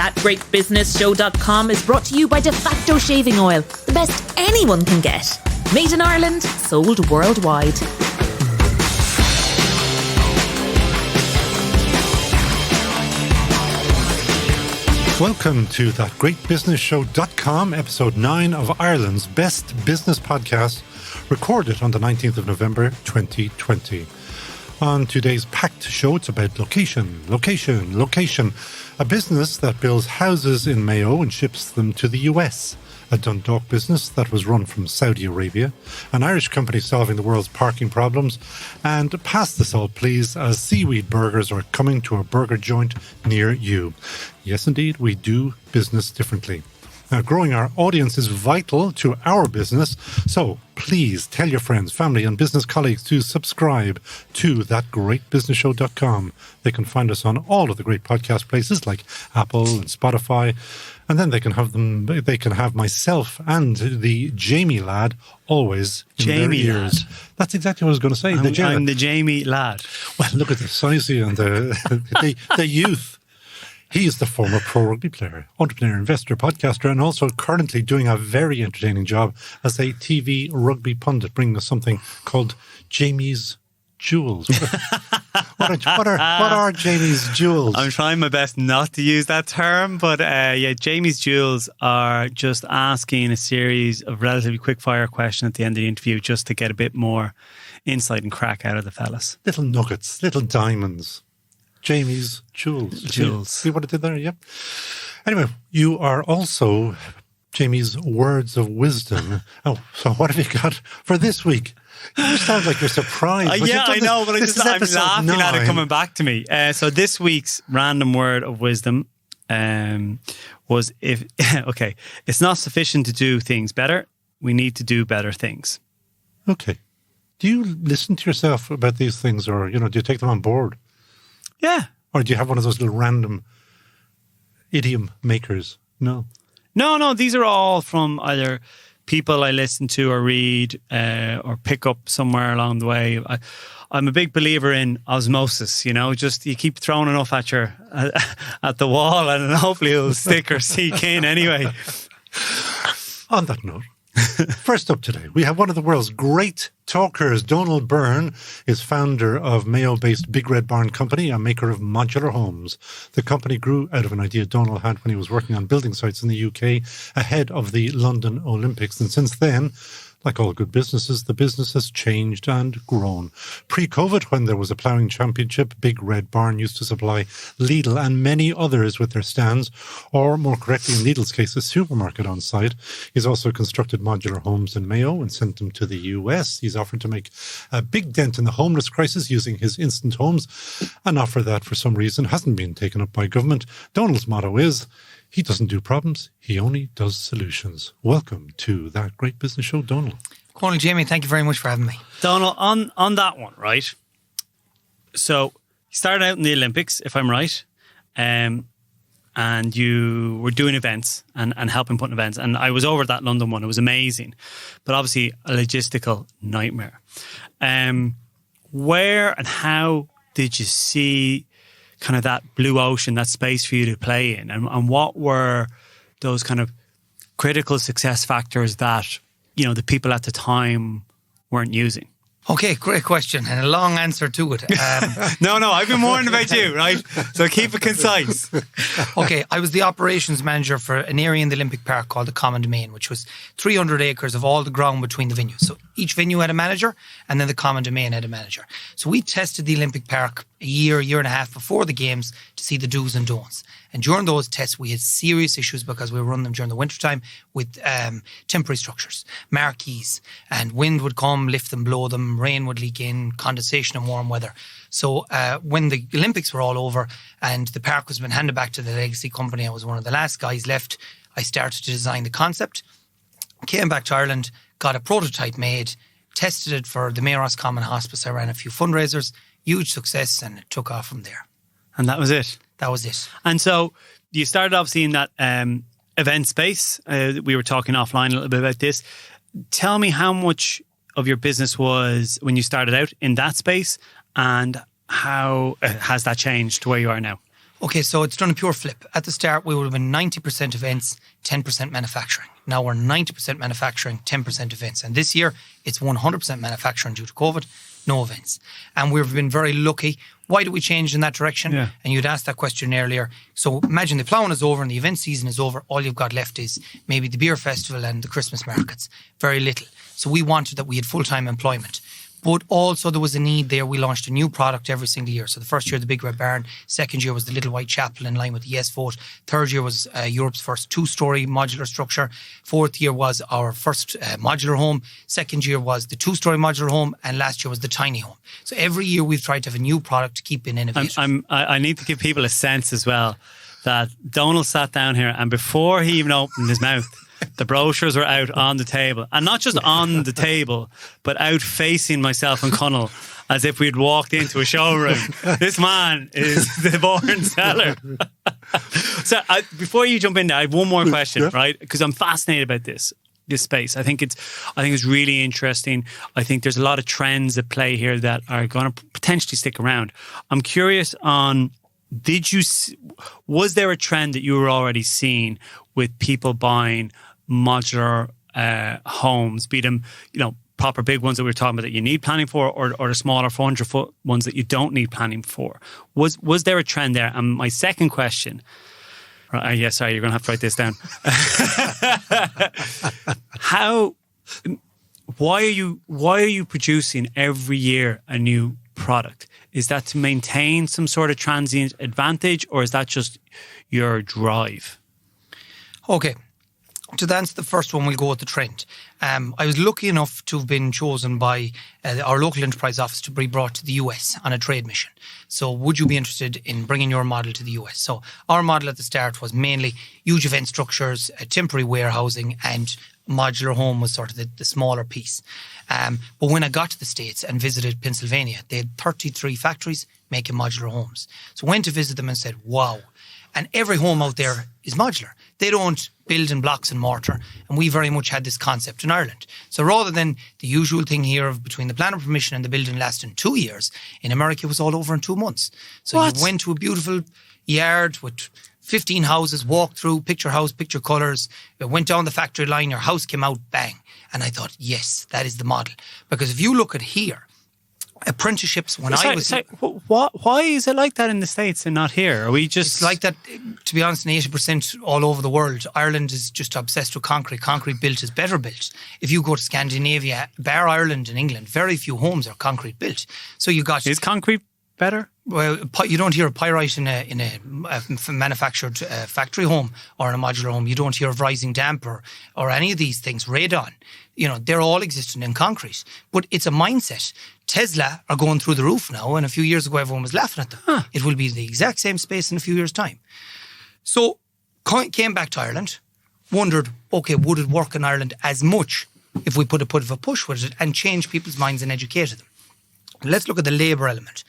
ThatGreatBusinessShow.com is brought to you by De Facto Shaving Oil, the best anyone can get. Made in Ireland, sold worldwide. Welcome to ThatGreatBusinessShow.com, episode 9 of Ireland's best business podcast, recorded on the 19th of November 2020. On today's packed show, it's about location. A business that builds houses in Mayo and ships them to the US. A Dundalk business that was run from Saudi Arabia. An Irish company solving the world's parking problems. And pass the salt, please, as seaweed burgers are coming to a burger joint near you. Yes, indeed, we do business differently. Now, growing our audience is vital to our business, so please tell your friends, family and business colleagues to subscribe to ThatGreatBusinessShow.com. They can find us on all of the great podcast places like Apple and Spotify, and then they can have myself and the Jamie lad always in their ears. Lad. That's exactly what I was going to say. I'm the Jamie lad. Well, look at the size of you and the youth. He is the former pro rugby player, entrepreneur, investor, podcaster, and also currently doing a very entertaining job as a TV rugby pundit, bringing us something called Jamie's Jewels. What are Jamie's Jewels? I'm trying my best not to use that term, but Jamie's Jewels are just asking a series of relatively quick-fire questions at the end of the interview just to get a bit more insight and crack out of the fellas. Little nuggets, little diamonds. Jamie's Jewels. See what I did there? Yep. Anyway, you are also Jamie's Words of Wisdom. Oh, so what have you got for this week? You sound like you're surprised. Yeah, I know, but I'm laughing at it coming back to me. So this week's random word of wisdom was it's not sufficient to do things better. We need to do better things. Okay. Do you listen to yourself about these things, or do you take them on board? Yeah. Or do you have one of those little random idiom makers? No. No. These are all from either people I listen to or read or pick up somewhere along the way. I'm a big believer in osmosis, just you keep throwing enough at the wall and hopefully it'll stick or seek in anyway. On that note, first up today, we have one of the world's great talkers. Dónal Byrne is founder of Mayo-based Big Red Barn Company, a maker of modular homes. The company grew out of an idea Dónal had when he was working on building sites in the UK ahead of the London Olympics. And since then, like all good businesses, the business has changed and grown. Pre-COVID, when there was a ploughing championship, Big Red Barn used to supply Lidl and many others with their stands, or more correctly, in Lidl's case, a supermarket on site. He's also constructed modular homes in Mayo and sent them to the US. He's offered to make a big dent in the homeless crisis using his instant homes, an offer that, for some reason, hasn't been taken up by government. Dónal's motto is, he doesn't do problems, he only does solutions. Welcome to That Great Business Show, Dónal. Good morning, Jamie. Thank you very much for having me. Dónal, on that one, right? So, you started out in the Olympics, if I'm right, and you were doing events and helping put events. And I was over at that London one. It was amazing, but obviously a logistical nightmare. Where and how did you see kind of that blue ocean, that space for you to play in? And what were those kind of critical success factors that, the people at the time weren't using? Okay, great question and a long answer to it. No, I've been warned about you, right? So keep it concise. Okay, I was the operations manager for an area in the Olympic Park called the Common Domain, which was 300 acres of all the ground between the venues. So each venue had a manager and then the Common Domain had a manager. So we tested the Olympic Park a year and a half before the games to see the do's and don'ts. And during those tests, we had serious issues because we were running them during the wintertime with temporary structures, marquees, and wind would come, lift them, blow them, rain would leak in, condensation and warm weather. So when the Olympics were all over and the park was been handed back to the legacy company, I was one of the last guys left. I started to design the concept, came back to Ireland, got a prototype made, tested it for the Mayo Common Hospice. I ran a few fundraisers, huge success, and it took off from there. And that was it? That was it. And so you started obviously in that event space. We were talking offline a little bit about this. Tell me how much of your business was when you started out in that space and how has that changed to where you are now? Okay, so it's done a pure flip. At the start, we would have been 90% events, 10% manufacturing. Now we're 90% manufacturing, 10% events. And this year, it's 100% manufacturing due to COVID, no events. And we've been very lucky. Why do we change in that direction? Yeah. And you'd asked that question earlier. So imagine the ploughing is over and the event season is over. All you've got left is maybe the beer festival and the Christmas markets. Very little. So we wanted that we had full-time employment. But also there was a need there. We launched a new product every single year. So the first year, the Big Red Barn. Second year was the Little White Chapel in line with the Yes Vote. Third year was Europe's first 2-story modular structure. Fourth year was our first modular home. Second year was the 2-story modular home. And last year was the tiny home. So every year we've tried to have a new product to keep being innovative. I need to give people a sense as well that Dónal sat down here and before he even opened his mouth, the brochures were out on the table. And not just on the table, but out facing myself and Connell as if we'd walked into a showroom. This man is the born seller. So before you jump in there, I have one more question, right? Because I'm fascinated about this space. I think it's really interesting. I think there's a lot of trends at play here that are going to potentially stick around. I'm curious on, was there a trend that you were already seeing with people buying modular homes, be them, proper big ones that we were talking about that you need planning for, or the smaller 400-foot ones that you don't need planning for? Was there a trend there? And my second question, sorry, you're going to have to write this down. Why are you producing every year a new product? Is that to maintain some sort of transient advantage, or is that just your drive? Okay. To answer the first one, we'll go with the trend. I was lucky enough to have been chosen by our local enterprise office to be brought to the US on a trade mission. So would you be interested in bringing your model to the US? So our model at the start was mainly huge event structures, temporary warehousing, and modular home was sort of the smaller piece. But when I got to the States and visited Pennsylvania, they had 33 factories making modular homes. So I went to visit them and said, wow. And every home out there is modular. They don't build in blocks and mortar. And we very much had this concept in Ireland. So rather than the usual thing here of between the planning permission and the building lasting 2 years, in America it was all over in 2 months. So you went to a beautiful yard with 15 houses, walked through, picture house, picture colours, went down the factory line, your house came out, bang. And I thought, yes, that is the model. Because if you look at here, apprenticeships why is it like that in the States and not here? Are we just... It's like that, to be honest, in 80% all over the world. Ireland is just obsessed with concrete. Concrete built is better built. If you go to Scandinavia, bar Ireland and England, very few homes are concrete built. So you got... Is concrete better? Well, you don't hear a pyrite in a manufactured factory home or in a modular home. You don't hear of rising damp or any of these things. Radon, they're all existing in concrete. But it's a mindset. Tesla are going through the roof now, and a few years ago everyone was laughing at them. It will be the exact same space in a few years' time. So came back to Ireland, wondered, okay, would it work in Ireland as much if we put a push with it and change people's minds and educated them? Let's look at the labour element.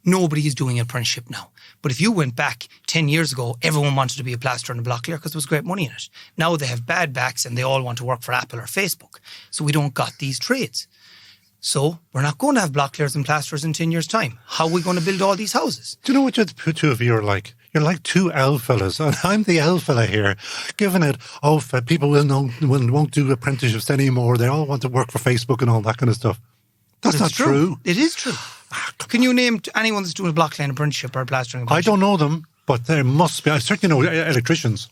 Nobody is doing apprenticeship now. But if you went back 10 years ago, everyone wanted to be a plasterer and a block layer because there was great money in it. Now they have bad backs and they all want to work for Apple or Facebook. So we don't got these trades. So we're not going to have block layers and plasterers in 10 years' time. How are we going to build all these houses? Do you know what the two of you are like? You're like two L fellas, and I'm the L fella here, giving it, people won't do apprenticeships anymore. They all want to work for Facebook and all that kind of stuff. That's not true. It is true. Can you name anyone that's doing a block laying apprenticeship or a plastering apprenticeship? I don't know them, but there must be. I certainly know electricians.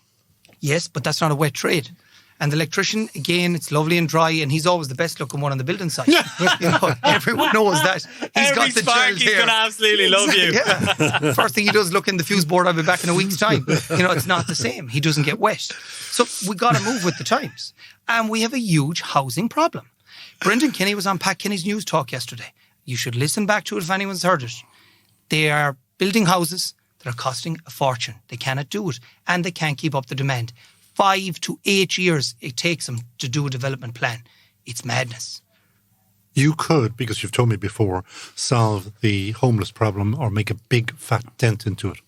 Yes, but that's not a wet trade. And the electrician, again, it's lovely and dry, and he's always the best looking one on the building site. Everyone knows that. He's got the gels here. He's going to absolutely love you. Yeah. First thing he does, look in the fuse board, I'll be back in a week's time. It's not the same. He doesn't get wet. So we got to move with the times. And we have a huge housing problem. Brendan Kinney was on Pat Kenny's News Talk yesterday. You should listen back to it if anyone's heard it. They are building houses that are costing a fortune. They cannot do it, and they can't keep up the demand. 5 to 8 years it takes them to do a development plan. It's madness. You could, because you've told me before, solve the homeless problem or make a big fat dent into it.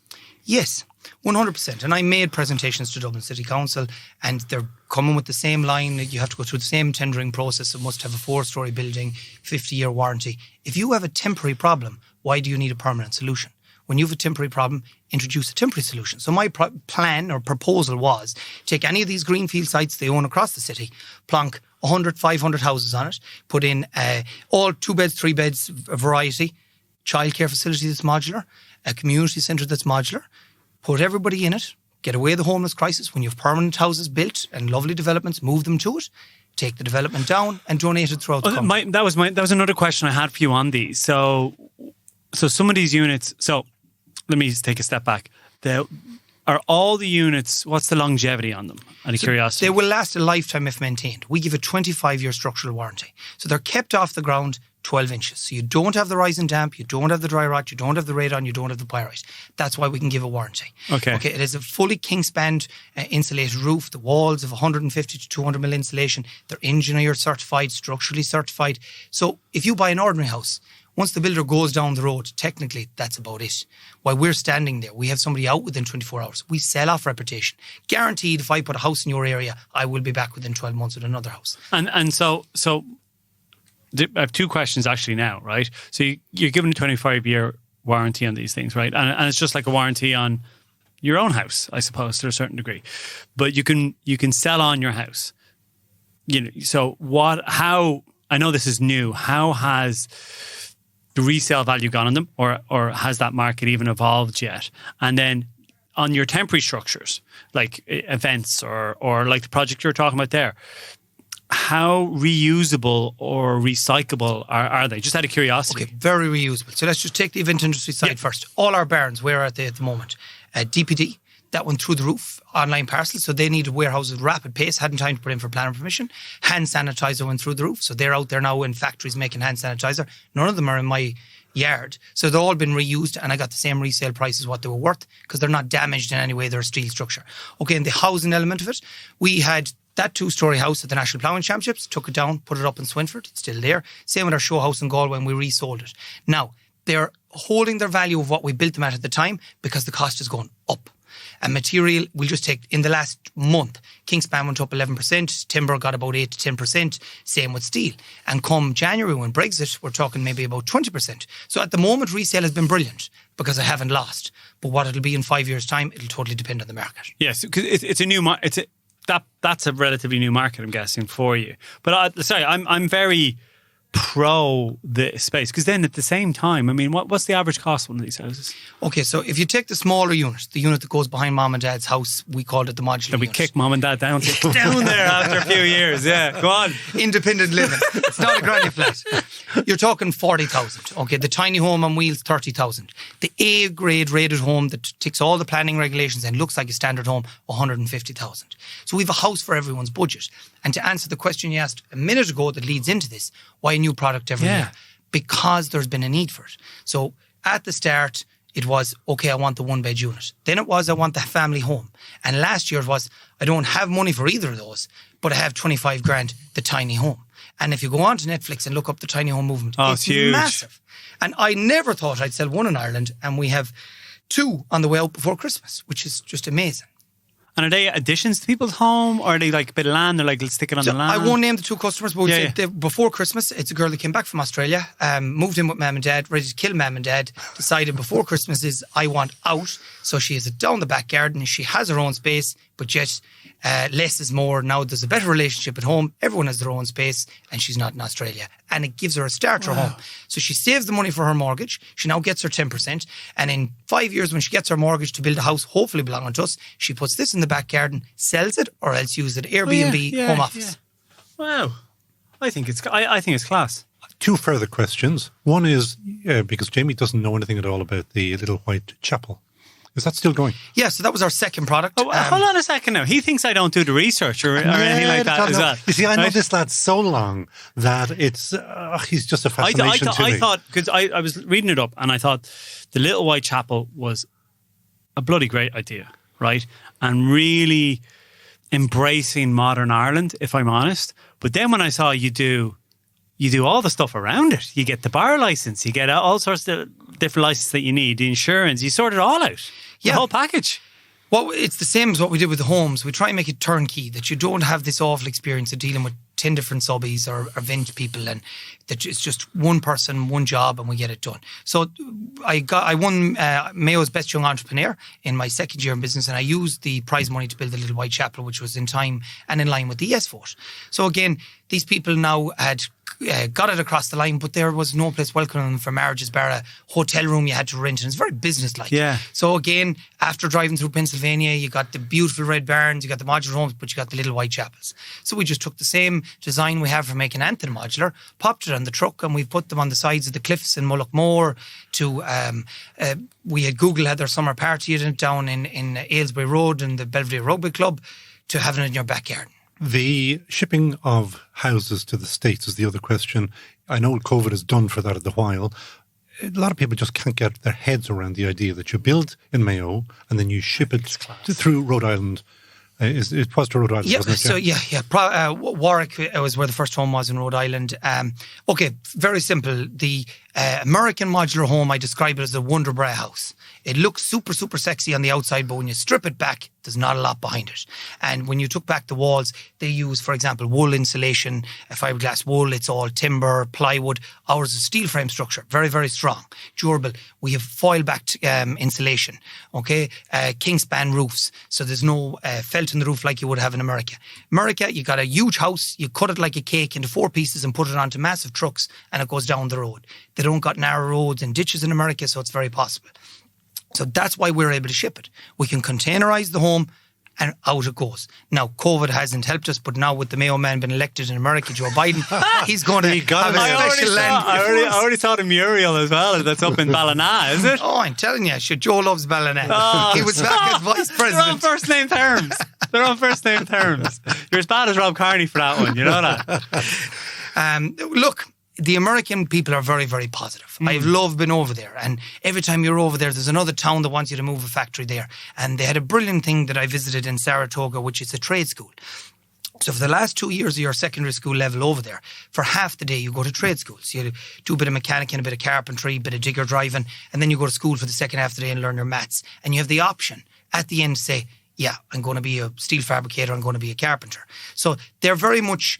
Yes, 100%. And I made presentations to Dublin City Council, and they're coming with the same line. You have to go through the same tendering process. It must have a 4-story building, 50-year warranty. If you have a temporary problem, why do you need a permanent solution? when you have a temporary problem, introduce a temporary solution. So my plan or proposal was take any of these greenfield sites they own across the city, plonk 100, 500 houses on it, put in all 2 beds, 3 beds, a variety, childcare facility that's modular, a community centre that's modular, put everybody in it, get away the homeless crisis. When you have permanent houses built and lovely developments, move them to it, take the development down and donate it throughout the country. That was another question I had for you on these. So some of these units, so let me take a step back. Are all the units, what's the longevity on them, out of curiosity? They will last a lifetime if maintained. We give a 25-year structural warranty. So they're kept off the ground 12 inches. So you don't have the rise and damp, you don't have the dry rot, you don't have the radon, you don't have the pyrite. That's why we can give a warranty. Okay. It is a fully king-span insulated roof. The walls of 150 to 200 mil insulation. They're engineer certified, structurally certified. So if you buy an ordinary house, once the builder goes down the road, technically, that's about it. While we're standing there, we have somebody out within 24 hours. We sell off reputation. Guaranteed, if I put a house in your area, I will be back within 12 months with another house. And so I have 2 questions actually now, right? So you're given a 25-year warranty on these things, right? And it's just like a warranty on your own house, I suppose, to a certain degree. But you can sell on your house. So how, I know this is new, how has the resale value gone on them, or has that market even evolved yet? And then on your temporary structures, like events or like the project you're talking about there, how reusable or recyclable are they? Just out of curiosity. Okay, very reusable. So let's just take the event industry side first. All our barns, where are they at the moment? DPD, that went through the roof, online parcels. So they needed warehouses at rapid pace, hadn't time to put in for planning permission. Hand sanitizer went through the roof. So they're out there now in factories making hand sanitizer. None of them are in my yard. So they've all been reused, and I got the same resale price as what they were worth because they're not damaged in any way. They're a steel structure. Okay, and the housing element of it, we had that 2-storey house at the National Ploughing Championships, took it down, put it up in Swinford. It's still there. Same with our show house in Galway when we resold it. Now, they're holding their value of what we built them at the time because the cost is going up. And material, we'll just take, in the last month, Kingspan went up 11%, timber got about 8 to 10%, same with steel. And come January, when Brexit, we're talking maybe about 20%. So at the moment, resale has been brilliant because I haven't lost. But what it'll be in 5 years' time, it'll totally depend on the market. Yes, because it's a new market. That's a relatively new market, I'm guessing, for you. But I'm very pro the space, because then at the same time, I mean, what's the average cost of one of these houses? Okay, so if you take the smaller unit, the unit that goes behind mom and dad's house, we called it the modular unit. We kick mom and dad down there after a few years. Yeah, go on. Independent living. It's not a granny flat. You're talking 40,000. Okay, the tiny home on wheels, 30,000. The A grade rated home that ticks all the planning regulations and looks like a standard home, 150,000. So we have a house for everyone's budget. And to answer the question you asked a minute ago that leads into this, why a new product every year? Because there's been a need for it. So at the start, it was, okay, I want the 1-bed unit. Then it was, I want the family home. And last year it was, I don't have money for either of those, but I have 25 grand, the tiny home. And if you go on to Netflix and look up the tiny home movement, it's huge. Massive. And I never thought I'd sell one in Ireland, and we have 2 on the way out before Christmas, which is just amazing. And are they additions to people's home, or are they like a bit of land? They're like, let's stick it on the land. I won't name the 2 customers, but before Christmas, it's a girl that came back from Australia, moved in with mum and dad, ready to kill mum and dad, decided before Christmas is, I want out. So she has it down the back garden. She has her own space, but yet less is more. Now there's a better relationship at home. Everyone has their own space, and she's not in Australia. And it gives her a starter home. So she saves the money for her mortgage. She now gets her 10%. And in 5 years, when she gets her mortgage to build a house, hopefully belonging to us, she puts this in the back garden, sells it, or else use it Airbnb, home office. Yeah. Wow. I think it's class. 2 further questions. One is, because Jamie doesn't know anything at all about the Little White Chapel. Is that still going? Yeah, so that was our second product. Oh, hold on a second now. He thinks I don't do the research or anything like that. Is that? You see, I know this lad so long that it's he's just a fascination to me. I thought, because I was reading it up, and I thought the Little White Chapel was a bloody great idea, right? And really embracing modern Ireland, if I'm honest. But then when I saw you do all the stuff around it. You get the bar license, you get all sorts of different licenses that you need, the insurance, you sort it all out. The whole package. Well, it's the same as what we did with the homes. We try and make it turnkey, that you don't have this awful experience of dealing with 10 different subbies or vent people, and that it's just one person, one job, and we get it done. So I won Mayo's Best Young Entrepreneur in my second year in business, and I used the prize money to build the Little White Chapel, which was in time and in line with the Yes vote. So again, these people now had got it across the line, but there was no place welcoming them for marriages, bar a hotel room you had to rent, and it's very business-like. Yeah. So again, after driving through Pennsylvania, you got the beautiful red barns, you got the modular homes, but you got the little white chapels. So we just took the same design we have for making Anthony modular, popped it on the truck, and we've put them on the sides of the cliffs in Mullaghmore. We had Google had their summer party down in Aylesbury Road in the Belvedere Rugby Club, to having it in your backyard. The shipping of houses to the States is the other question. I know COVID is done for that at the while. A lot of people just can't get their heads around the idea that you build in Mayo and then you ship it through Rhode Island. It was to Rhode Island, Yeah, wasn't it? so Warwick was where the first home was in Rhode Island. Okay, very simple. The American modular home, I describe it as a Wonder Bra house. It looks super, super sexy on the outside, but when you strip it back, there's not a lot behind it. And when you took back the walls, they use, for example, wool insulation, fiberglass wool. It's all timber, plywood. Ours is steel frame structure, very, very strong, durable. We have foil-backed insulation, okay? Kingspan roofs, so there's no felt in the roof like you would have in America. America, you got a huge house, you cut it like a cake into 4 pieces and put it onto massive trucks, and it goes down the road. They don't got narrow roads and ditches in America, so it's very possible. So that's why we're able to ship it. We can containerize the home and out it goes. Now, COVID hasn't helped us, but now with the Mayo man being elected in America, Joe Biden, he's going to have a special land. I already saw the Muriel as well. That's up in Ballina, is it? Oh, I'm telling you, Joe loves Ballina. Oh. He was back as vice president. They're on first name terms. They're on first name terms. You're as bad as Rob Carney for that one, you know that? Look, the American people are very, very positive. I've loved being over there. And every time you're over there's another town that wants you to move a factory there. And they had a brilliant thing that I visited in Saratoga, which is a trade school. So for the last 2 years of your secondary school level over there, for half the day you go to trade schools. You do a bit of mechanic and a bit of carpentry, a bit of digger driving, and then you go to school for the second half of the day and learn your maths. And you have the option at the end to say, yeah, I'm going to be a steel fabricator, I'm going to be a carpenter. So they're very much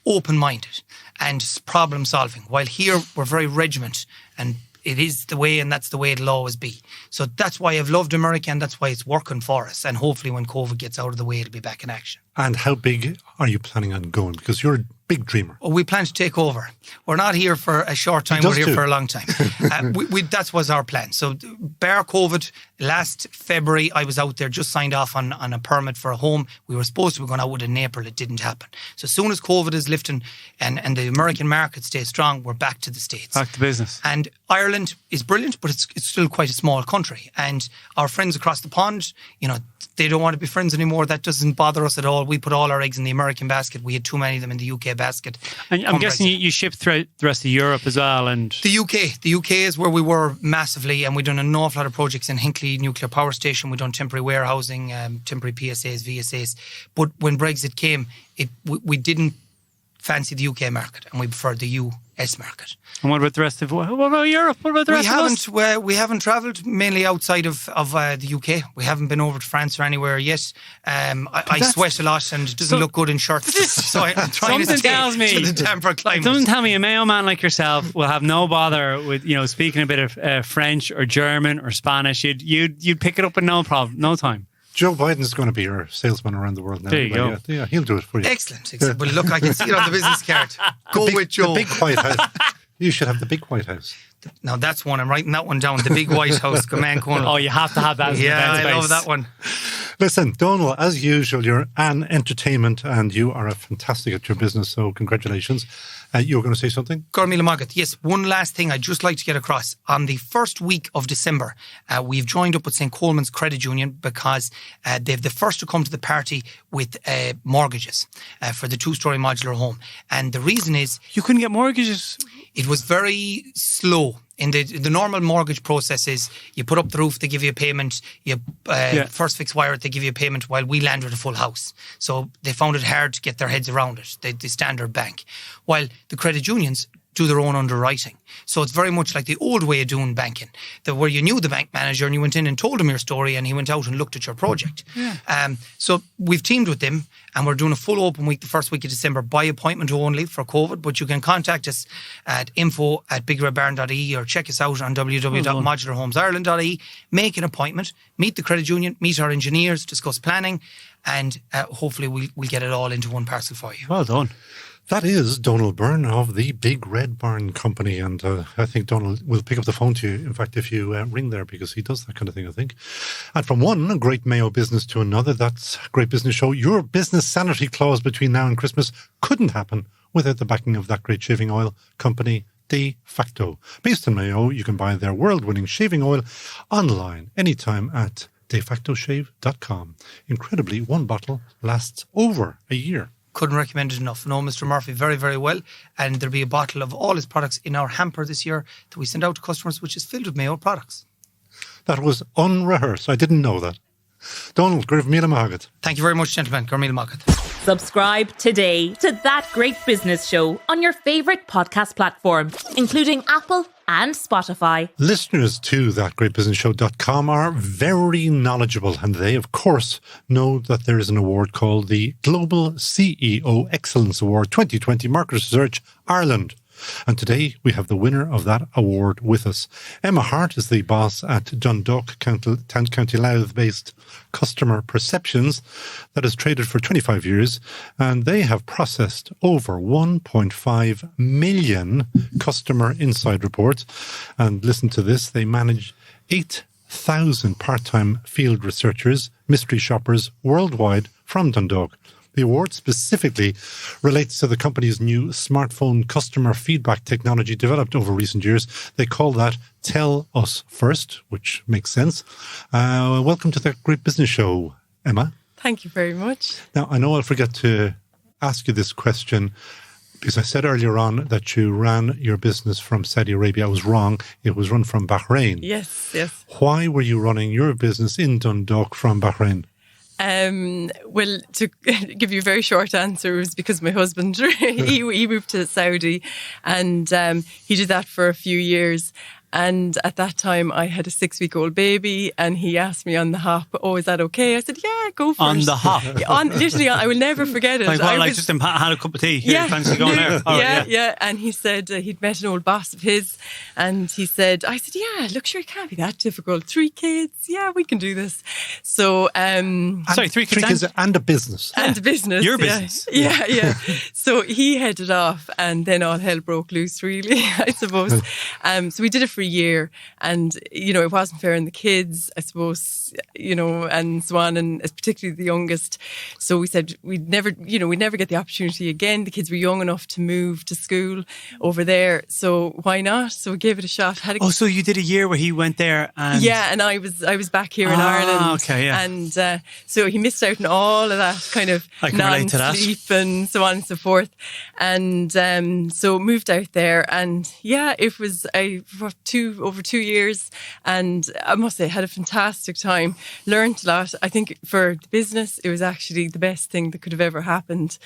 open-minded and problem-solving. While here, we're very regiment, and it is the way, and that's the way it'll always be. So that's why I've loved America, and that's why it's working for us. And hopefully when COVID gets out of the way, it'll be back in action. And how big are you planning on going? Because you're a big dreamer. Oh, we plan to take over. We're not here for a short time, we're here for a long time. That was our plan. So bar COVID, last February, I was out there, just signed off on a permit for a home. We were supposed to be going out with it in April. It didn't happen. So as soon as COVID is lifting and the American market stays strong, we're back to the States. Back to business. And Ireland is brilliant, but it's still quite a small country. And our friends across the pond, they don't want to be friends anymore. That doesn't bother us at all. We put all our eggs in the American basket. We had too many of them in the UK basket. And I'm guessing you ship throughout the rest of Europe as well. And The UK is where we were massively, and we've done an awful lot of projects in Hinkley Nuclear Power Station. We've done temporary warehousing, temporary PSAs, VSAs. But when Brexit came, we didn't fancy the UK market, and we preferred the US market. And what about the rest of what about Europe? What about the rest of us? We haven't travelled mainly outside of the UK. We haven't been over to France or anywhere yet. I sweat a lot and it doesn't look good in shirts. So I'm trying to stay to the temperate climate. Something tell me a Mayo man like yourself will have no bother with speaking a bit of French or German or Spanish. You'd pick it up in no problem, no time. Joe Biden's going to be your salesman around the world now. There you go. Yeah, he'll do it for you. Excellent. Well, look, I can see it on the business card. Go with Joe. The big White House. You should have the big White House. Now that's one. I'm writing that one down. The big White House. Come on, Conal. Oh, you have to have that as an event I space. love that one. Listen, Dónal, as usual, you're an entertainment and you are fantastic at your business, so congratulations. You were going to say something? Gormila Magat. Yes, one last thing I'd just like to get across. On the first week of December, we've joined up with St. Coleman's Credit Union because they're the first to come to the party with mortgages for the 2-story modular home. And the reason is... You couldn't get mortgages? It was very slow. In the normal mortgage process is you put up the roof, they give you a payment, you first fix wire, they give you a payment, while we land with a full house. So they found it hard to get their heads around it, the standard bank. While the credit unions do their own underwriting. So it's very much like the old way of doing banking, where you knew the bank manager and you went in and told him your story and he went out and looked at your project. So we've teamed with them and we're doing a full open week the first week of December by appointment only for COVID, but you can contact us at info@bigredbarn.ie or check us out on www.modularhomesireland.ie, make an appointment, meet the credit union, meet our engineers, discuss planning, and hopefully we'll get it all into one parcel for you. Well done. That is Dónal Byrne of the Big Red Barn Company. And I think Dónal will pick up the phone to you, in fact, if you ring there, because he does that kind of thing, I think. And from one great Mayo business to another, that's Great Business Show. Your business sanity clause between now and Christmas couldn't happen without the backing of that great shaving oil company, De Facto. Based in Mayo, you can buy their world-winning shaving oil online anytime at defactoshave.com. Incredibly, one bottle lasts over a year. Couldn't recommend it enough. No, Mr. Murphy, very, very well. And there'll be a bottle of all his products in our hamper this year that we send out to customers, which is filled with Mayo products. That was unrehearsed. I didn't know that. Dónal, Griv Míle Magat. Thank you very much, gentlemen. Gur Míle Magat. Subscribe today to That Great Business Show on your favourite podcast platform, including Apple and Spotify. Listeners to thatgreatbusinessshow.com are very knowledgeable, and they, of course, know that there is an award called the Global CEO Excellence Award 2020 Market Research Ireland. And today we have the winner of that award with us. Emma Harte is the boss at Dundalk, County Louth-based Customer Perceptions that has traded for 25 years, and they have processed over 1.5 million customer inside reports. And listen to this, they manage 8,000 part-time field researchers, mystery shoppers worldwide from Dundalk. The award specifically relates to the company's new smartphone customer feedback technology developed over recent years. They call that TellUsFirst, which makes sense. Welcome to the Great Business Show, Emma. Thank you very much. Now, I know I'll forget to ask you this question because I said earlier on that you ran your business from Saudi Arabia. I was wrong. It was run from Bahrain. Yes. Why were you running your business in Dundalk from Bahrain? Well, to give you a very short answer, it was because my husband, he moved to Saudi and he did that for a few years. And at that time, I had a 6-week-old baby, and he asked me on the hop, "Oh, is that okay?" I said, "Yeah, go for it." On the hop? Literally, I will never forget it. Like what, just had a cup of tea? Here, fancy going there? Oh, yeah. And he said he'd met an old boss of his, and I said, "Yeah, look, sure, it can't be that difficult. 3 kids, yeah, we can do this." So, sorry, 3 kids and a business. And a business. Your business. Yeah. So he headed off, and then all hell broke loose, really, I suppose. So we did it for a year, and it wasn't fair on the kids, I suppose, and so on, and particularly the youngest. So we said we'd never get the opportunity again. The kids were young enough to move to school over there, so why not? So we gave it a shot. So you did a year where he went there, and and I was back here in Ireland. Okay, yeah. And so he missed out on all of that kind of non-sleep and so on and so forth, and so moved out there, and it was over 2 years, and I must say, had a fantastic time. Learned a lot. I think for the business, it was actually the best thing that could have ever happened.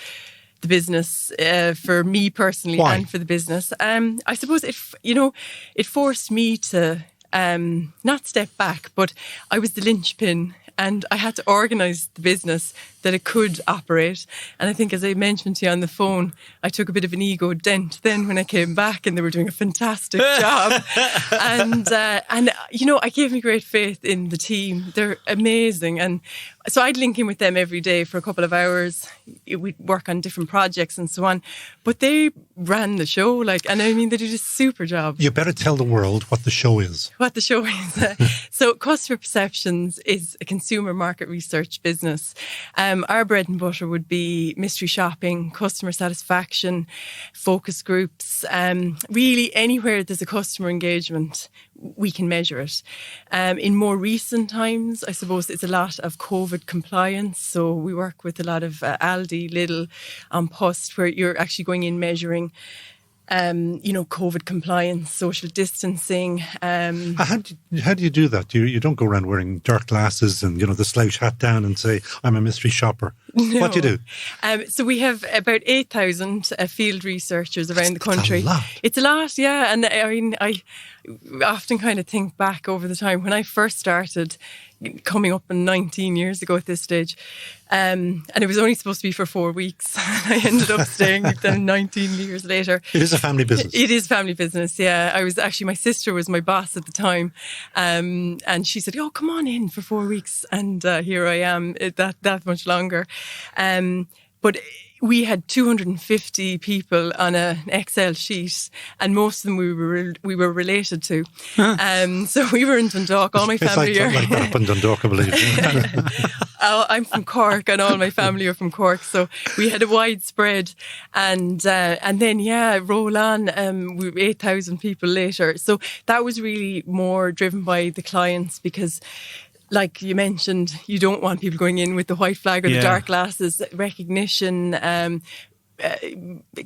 The business, for me personally. Why? And for the business. I suppose it forced me to not step back, but I was the linchpin, and I had to organise the business that it could operate. And I think, as I mentioned to you on the phone, I took a bit of an ego dent then when I came back, and they were doing a fantastic job. And I gave me great faith in the team. They're amazing. And so I'd link in with them every day for a couple of hours. We'd work on different projects and so on. But they ran the show, they did a super job. You better tell the world what the show is. What the show is. So Customer Perceptions is a consumer market research business. Our bread and butter would be mystery shopping, customer satisfaction, focus groups. Really, anywhere there's a customer engagement, we can measure it. In more recent times, I suppose it's a lot of COVID compliance. So we work with a lot of Aldi, Lidl, Post, where you're actually going in measuring COVID compliance, social distancing. How do you do that? You don't go around wearing dark glasses and the slouch hat down and say, "I'm a mystery shopper." No. What do you do? So we have about 8,000 field researchers around the country. It's a lot. It's a lot, yeah. And I mean, I often kind of think back over the time when I first started, coming up in 19 years ago at this stage. And it was only supposed to be for 4 weeks. I ended up staying then 19 years later. It is a family business. It is family business, yeah. I was actually, my sister was my boss at the time. And she said, oh, come on in for 4 weeks. And here I am that much longer. But we had 250 people on an Excel sheet, and most of them we were related to. So we were in Dundalk. All my family are like that up in Dundalk, I believe. I'm from Cork, and all my family are from Cork, so we had a wide spread. And then roll on. We were 8,000 people later. So that was really more driven by the clients because, like you mentioned, you don't want people going in with the white flag or the dark glasses. Recognition,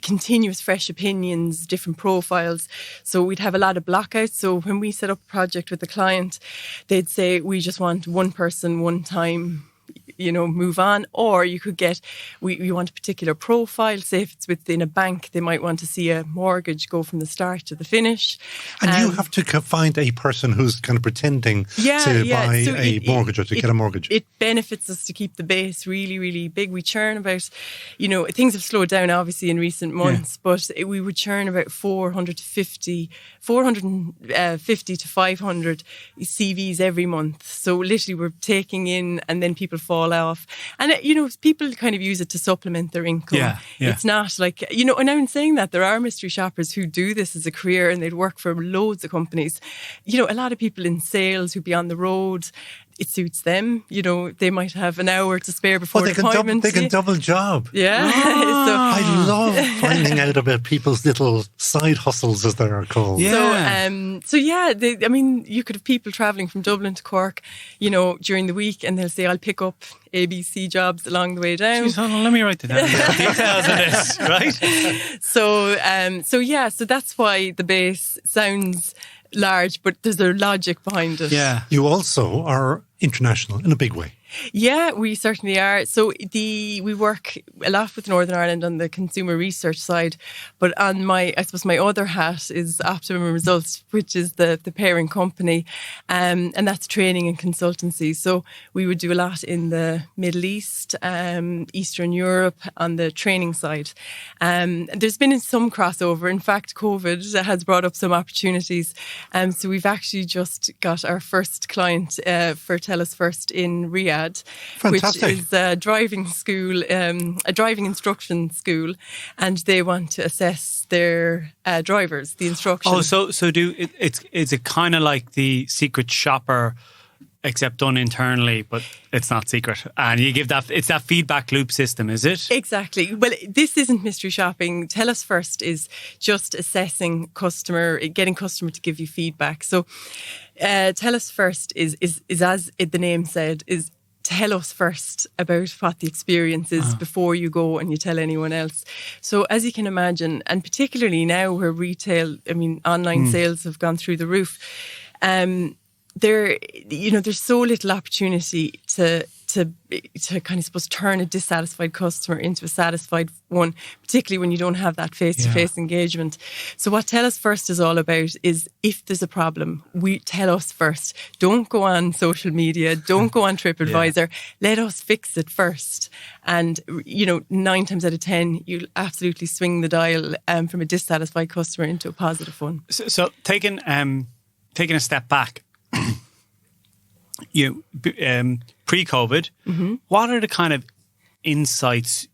continuous fresh opinions, different profiles. So we'd have a lot of blockouts. So when we set up a project with the client, they'd say, we just want one person, one time, move on. Or you could get, we want a particular profile. Say if it's within a bank, they might want to see a mortgage go from the start to the finish. And you have to find a person who's kind of pretending to buy a mortgage or to get a mortgage. It benefits us to keep the base really, really big. We churn about, things have slowed down obviously in recent months, but we would churn about 450 to 500 CVs every month. So literally we're taking in and then people fall off. And, people kind of use it to supplement their income. Yeah. It's not like, and I'm saying that there are mystery shoppers who do this as a career and they'd work for loads of companies. A lot of people in sales who'd be on the road, it suits them. They might have an hour to spare before the appointment. They can double job. Yeah. I love finding out about people's little side hustles, as they are called. Yeah. You could have people travelling from Dublin to Cork, during the week, and they'll say, I'll pick up ABC jobs along the way down. Jeez, hold on, let me write it down. Details of this, right? So that's why the base sounds large, but there's a logic behind it. Yeah. You also are international in a big way. Yeah, we certainly are. So we work a lot with Northern Ireland on the consumer research side, but on my other hat is Optimum Results, which is the parent company, and that's training and consultancy. So we would do a lot in the Middle East, Eastern Europe on the training side. There's been some crossover. In fact, COVID has brought up some opportunities. So we've actually just got our first client for TellUsFirst in Riyadh. Fantastic. Which is a driving school, a driving instruction school, and they want to assess their drivers, the instruction. Oh, so is it kind of like the secret shopper, except done internally, but it's not secret, and you give it's that feedback loop system, is it? Exactly. Well, this isn't mystery shopping. TellUsFirst is just assessing getting customer to give you feedback. So, TellUsFirst is as the name said, is tell us first about what the experience is before you go and you tell anyone else. So as you can imagine, and particularly now where online sales have gone through the roof, there's so little opportunity to kind of turn a dissatisfied customer into a satisfied one, particularly when you don't have that face-to-face engagement. So what TellUsFirst is all about is if there's a problem, we tell us first. Don't go on social media. Don't go on TripAdvisor. Let us fix it first. And, 9 times out of 10, you'll absolutely swing the dial from a dissatisfied customer into a positive one. So taking a step back, pre-COVID, what are the kind of insights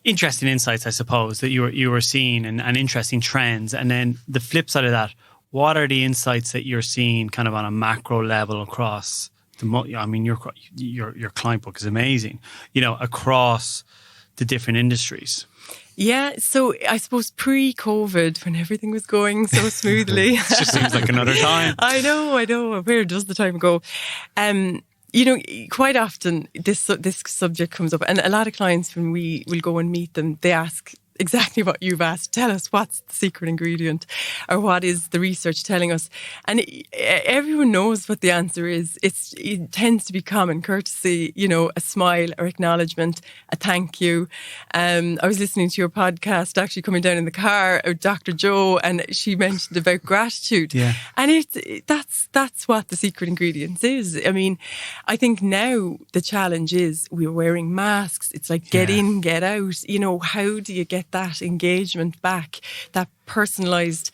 interesting insights, I suppose, that you were seeing and interesting trends? And then the flip side of that, what are the insights that you're seeing kind of on a macro level across your client book is amazing, across the different industries? Yeah, so I suppose pre-COVID, when everything was going so smoothly. It just seems like another time. I know. Where does the time go? Quite often this subject comes up, and a lot of clients, when we will go and meet them, they ask, exactly what you've asked. Tell us what's the secret ingredient, or what is the research telling us? And everyone knows what the answer is. It tends to be common courtesy, a smile or acknowledgement, a thank you. I was listening to your podcast actually coming down in the car, Dr. Joe, and she mentioned about gratitude. Yeah. And that's what the secret ingredient is. I mean, I think now the challenge is we're wearing masks. It's like get in, get out. How do you get that engagement back, that personalised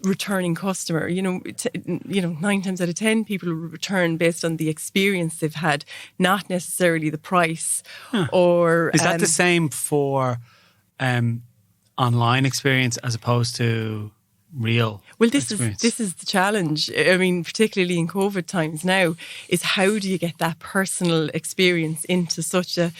returning customer? 9 times out of 10 people will return based on the experience they've had, not necessarily the price. Or is that the same for online experience as opposed to real? Well, this experience? is the challenge. I mean, particularly in COVID times now, is how do you get that personal experience into such a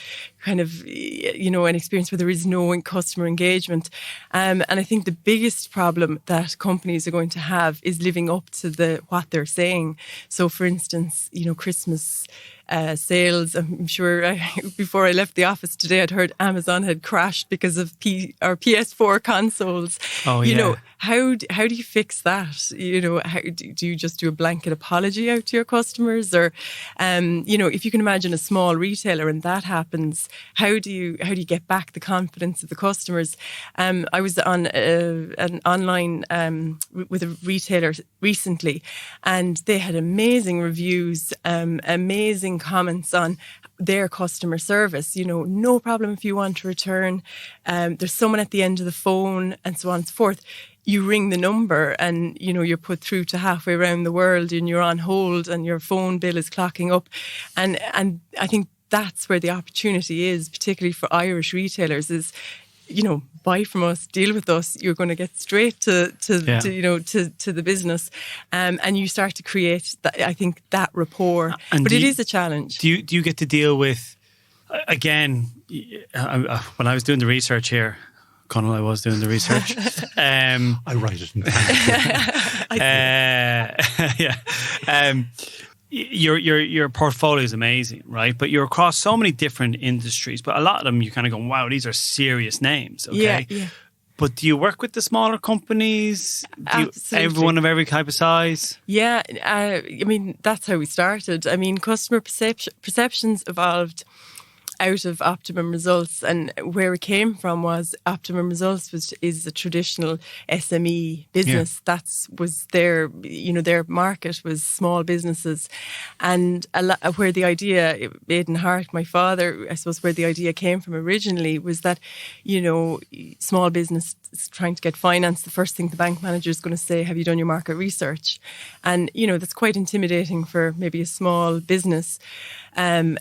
kind of, an experience where there is no customer engagement. And I think the biggest problem that companies are going to have is living up to what they're saying. So, for instance, Christmas sales. I'm sure before I left the office today, I'd heard Amazon had crashed because of our PS4 consoles. Oh, yeah. How do you fix that? How do you just do a blanket apology out to your customers, or if you can imagine a small retailer and that happens, how do you get back the confidence of the customers? I was on an online with a retailer recently, and they had amazing reviews, amazing comments on their customer service. No problem if you want to return. There's someone at the end of the phone, and so on and so forth. You ring the number and, you're put through to halfway around the world and you're on hold and your phone bill is clocking up. And I think that's where the opportunity is, particularly for Irish retailers, is, buy from us, deal with us. You're going to get straight to the business, and you start to create that rapport. But it is a challenge. Do you get to deal with, again, when I was doing the research here, Conal, I was doing the research. I write it in Your portfolio is amazing, right? But you're across so many different industries, but a lot of them you're kind of going, wow, these are serious names, okay? Yeah. But do you work with the smaller companies? Everyone of every type of size? Yeah, that's how we started. Customer perceptions evolved out of Optimum Results, and where it came from was Optimum Results is a traditional SME business. That was their market was small businesses, and where the idea, Aidan Harte, my father, I suppose where the idea came from originally was that, small business is trying to get finance. The first thing the bank manager is going to say, have you done your market research? And, that's quite intimidating for maybe a small business. Do I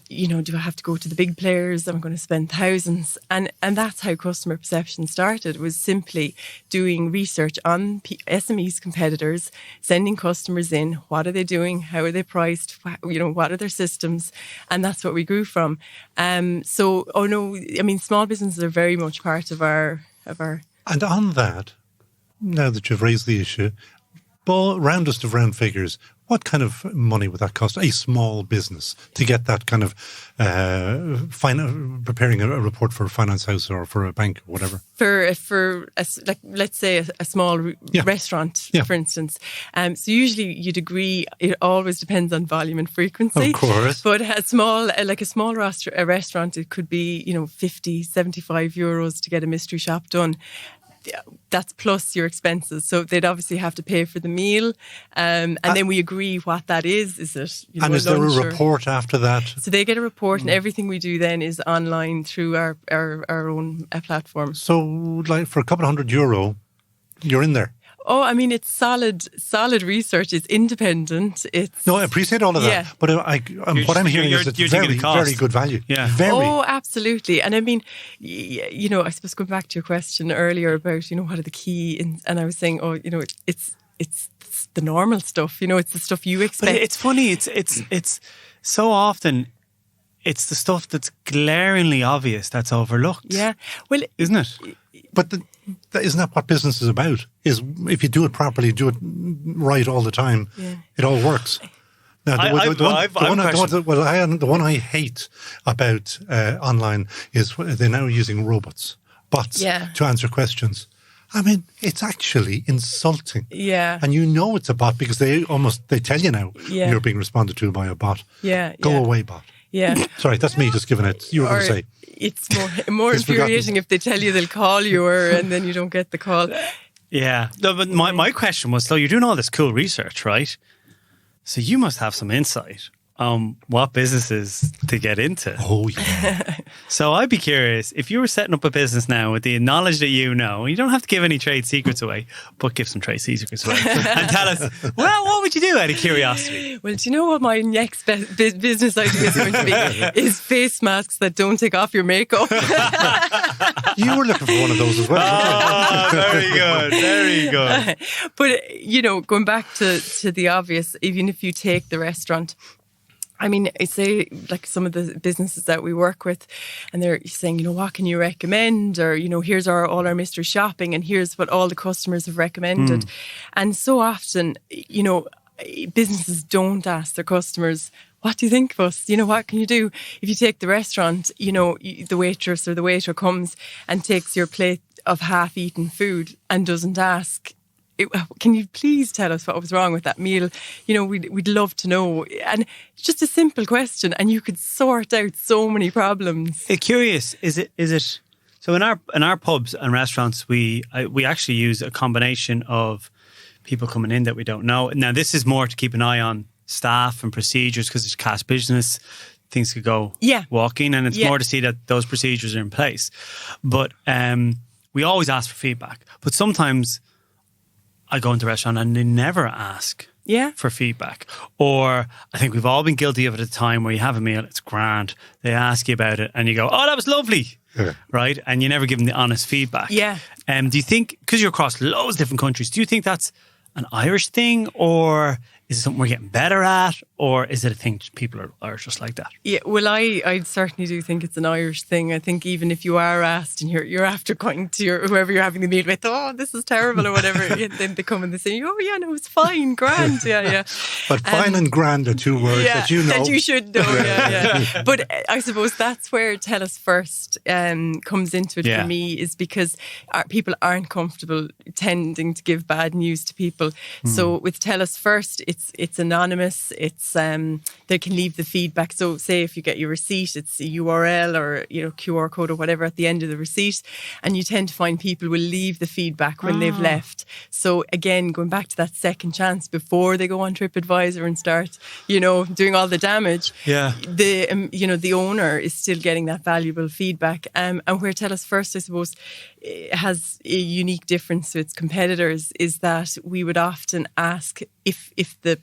have to go to the big players? I'm going to spend thousands. And that's how customer perception started, was simply doing research on SMEs competitors, sending customers in. What are they doing? How are they priced? What are their systems? And that's what we grew from. Small businesses are very much part of our. And on that, now that you've raised the issue, roundest of round figures, what kind of money would that cost a small business to get that kind of preparing a report for a finance house or for a bank or whatever? Let's say a small restaurant, for instance. So usually you'd agree, it always depends on volume and frequency. Of course. But a small restaurant, it could be 50, 75 euros to get a mystery shop done. That's plus your expenses. So they'd obviously have to pay for the meal. And then we agree what that is. Is it, and is there a report after that? So they get a report, and everything we do then is online through our own platform. So like for a couple of €100, you're in there. Oh, it's solid research. It's independent. No, I appreciate all of that. Yeah. But what I'm hearing is it's very, very good value. Yeah. Very. Oh, absolutely. And I suppose going back to your question earlier about, what are the key, and I was saying, it's the normal stuff. It's the stuff you expect. But it's funny. It's so often it's the stuff that's glaringly obvious that's overlooked. Yeah. Well, isn't it? But isn't that what business is about? Is if you do it properly, do it right all the time, it all works. Now, the one I hate about online is they're now using robots. bots Yeah. to answer questions. I mean, it's actually insulting. Yeah. And you know it's a bot because they tell you now Yeah. you're being responded to by a bot. Yeah. Go yeah. away, bot. Yeah. Sorry, that's me just giving it. You were going to say. It's more infuriating if they tell you they'll call you and then you don't get the call. Yeah. No, but my question was, so you're doing all this cool research, right? So you must have some insight on what businesses to get into. Oh, yeah. So I'd be curious, if you were setting up a business now with the knowledge that you know, you don't have to give any trade secrets away, but give some trade secrets away and tell us, well, what would you do out of curiosity? Well, do you know what my next business idea is going to be? Is face masks that don't take off your makeup. You were looking for one of those as well. Oh, very good, very good. But, going back to the obvious, even if you take the restaurant, I mean, I say like some of the businesses that we work with and they're saying, what can you recommend? Or, here's all our mystery shopping and here's what all the customers have recommended. And so often, businesses don't ask their customers, what do you think of us? What can you do? If you take the restaurant, the waitress or the waiter comes and takes your plate of half-eaten food and doesn't ask, can you please tell us what was wrong with that meal? We'd love to know. And it's just a simple question and you could sort out so many problems. Curious, is it so in our pubs and restaurants we actually use a combination of people coming in that we don't know. Now this is more to keep an eye on staff and procedures because it's cash business. Things could go walking and it's more to see that those procedures are in place. But we always ask for feedback. But sometimes I go into a restaurant and they never ask for feedback. Or I think we've all been guilty of it at a time where you have a meal, it's grand. They ask you about it and you go, oh, that was lovely. Yeah. Right? And you never give them the honest feedback. Yeah. Do you think, because you're across loads of different countries, do you think that's an Irish thing or is it something we're getting better at or is it a thing people are just like that? Yeah, well, I certainly do think it's an Irish thing. I think even if you are asked and you're after going to whoever you're having the meal with, oh, this is terrible or whatever, then they come and they say, oh, yeah, no, it's fine, grand, yeah. But fine and grand are two words that you know. That you should know, yeah. But I suppose that's where TellUsFirst comes into it for me, is because people aren't comfortable tending to give bad news to people. So with TellUsFirst, it's anonymous. It's they can leave the feedback. So say if you get your receipt, it's a URL or QR code or whatever at the end of the receipt, and you tend to find people will leave the feedback when they've left. So again, going back to that second chance before they go on TripAdvisor and start doing all the damage. Yeah, the owner is still getting that valuable feedback. And where TellUsFirst, I suppose, has a unique difference to its competitors is that we would often ask if the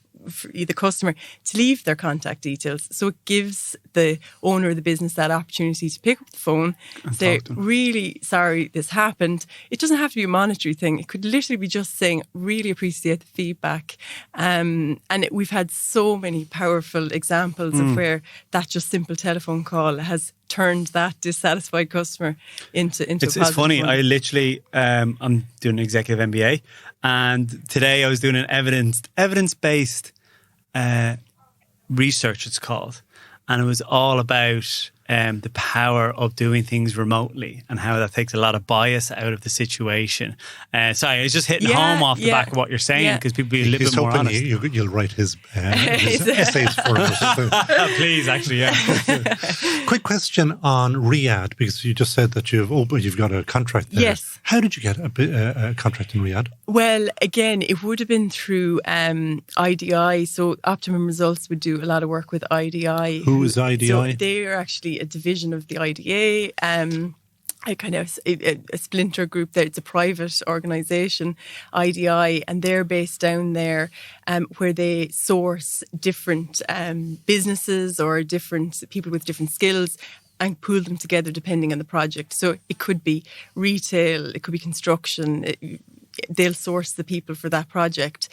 customer to leave their contact details. So it gives the owner of the business that opportunity to pick up the phone, say, really sorry this happened. It doesn't have to be a monetary thing. It could literally be just saying, really appreciate the feedback. And we've had so many powerful examples of where that just simple telephone call has turned that dissatisfied customer into a positive It's funny. one. I literally, I'm doing an executive MBA, and today I was doing an evidence-based research, it's called, and it was all about the power of doing things remotely and how that takes a lot of bias out of the situation. Sorry, I was just hitting home off the back of what you're saying because people be a little bit more honest. You'll write his essays for us. Please, actually, yeah. Quick question on Riyadh, because you just said that you've got a contract there. Yes. How did you get a contract in Riyadh? Well, again, it would have been through IDI. So Optimum Results would do a lot of work with IDI. Who is IDI? So they are actually a division of the IDA. A kind of a splinter group there. It's a private organisation, IDI, and they're based down there where they source different businesses or different people with different skills and pool them together depending on the project. So it could be retail, it could be construction. They'll source the people for that project.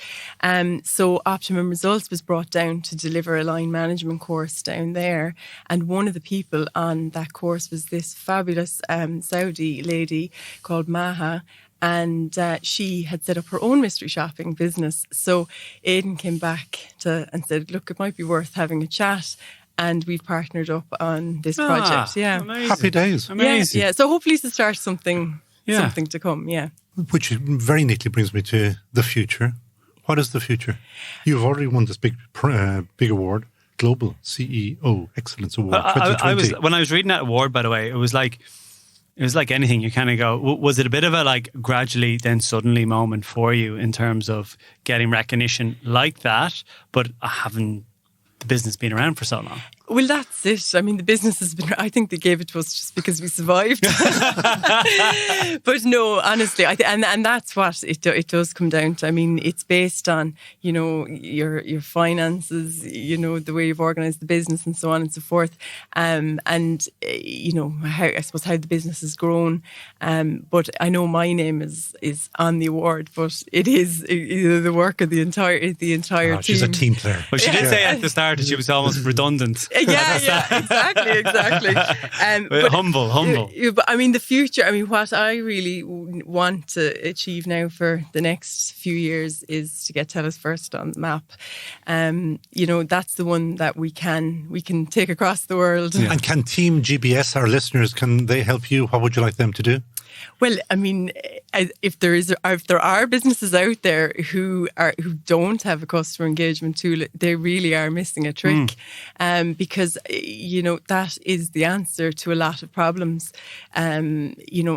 So Optimum Results was brought down to deliver a line management course down there. And one of the people on that course was this fabulous Saudi lady called Maha. And she had set up her own mystery shopping business. So Aidan came back and said, look, it might be worth having a chat. and we've partnered up on this project. Yeah, amazing. Happy days. Amazing. Yeah. So hopefully to start something to come. Yeah. Which very neatly brings me to the future. What is the future? You've already won this big award, Global CEO Excellence Award 2020. When I was reading that award, by the way, it was like anything. You kind of go, was it a bit of a like gradually then suddenly moment for you in terms of getting recognition like that, but having the business been around for so long? Well, that's it. I mean, the business has been, I think they gave it to us just because we survived. But no, honestly, and that's what it does come down to. I mean, it's based on, your finances, the way you've organised the business and so on and so forth. And, how the business has grown. But I know my name is on the award, but it is the work of the entire team. She's a team player. Well, she did say at the start that she was almost redundant. Yeah, exactly. But humble. But I mean, the future, what I really want to achieve now for the next few years is to get TellUsFirst on the map. That's the one that we can take across the world. Yeah. And can Team GBS, our listeners, can they help you? What would you like them to do? Well, I mean, if there are businesses out there who don't have a customer engagement tool, they really are missing a trick, because that is the answer to a lot of problems.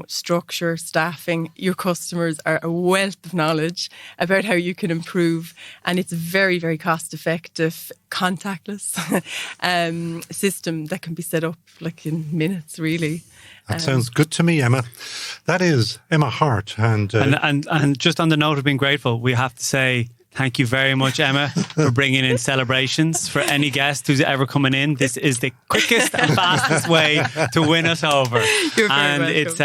Structure, staffing. Your customers are a wealth of knowledge about how you can improve, and it's a very, very cost-effective, contactless system that can be set up like in minutes, really. That sounds good to me, Emma. That is Emma Harte. And just on the note of being grateful, we have to say thank you very much, Emma, for bringing in celebrations for any guest who's ever coming in. This is the quickest and fastest way to win us over. You're very welcome. It's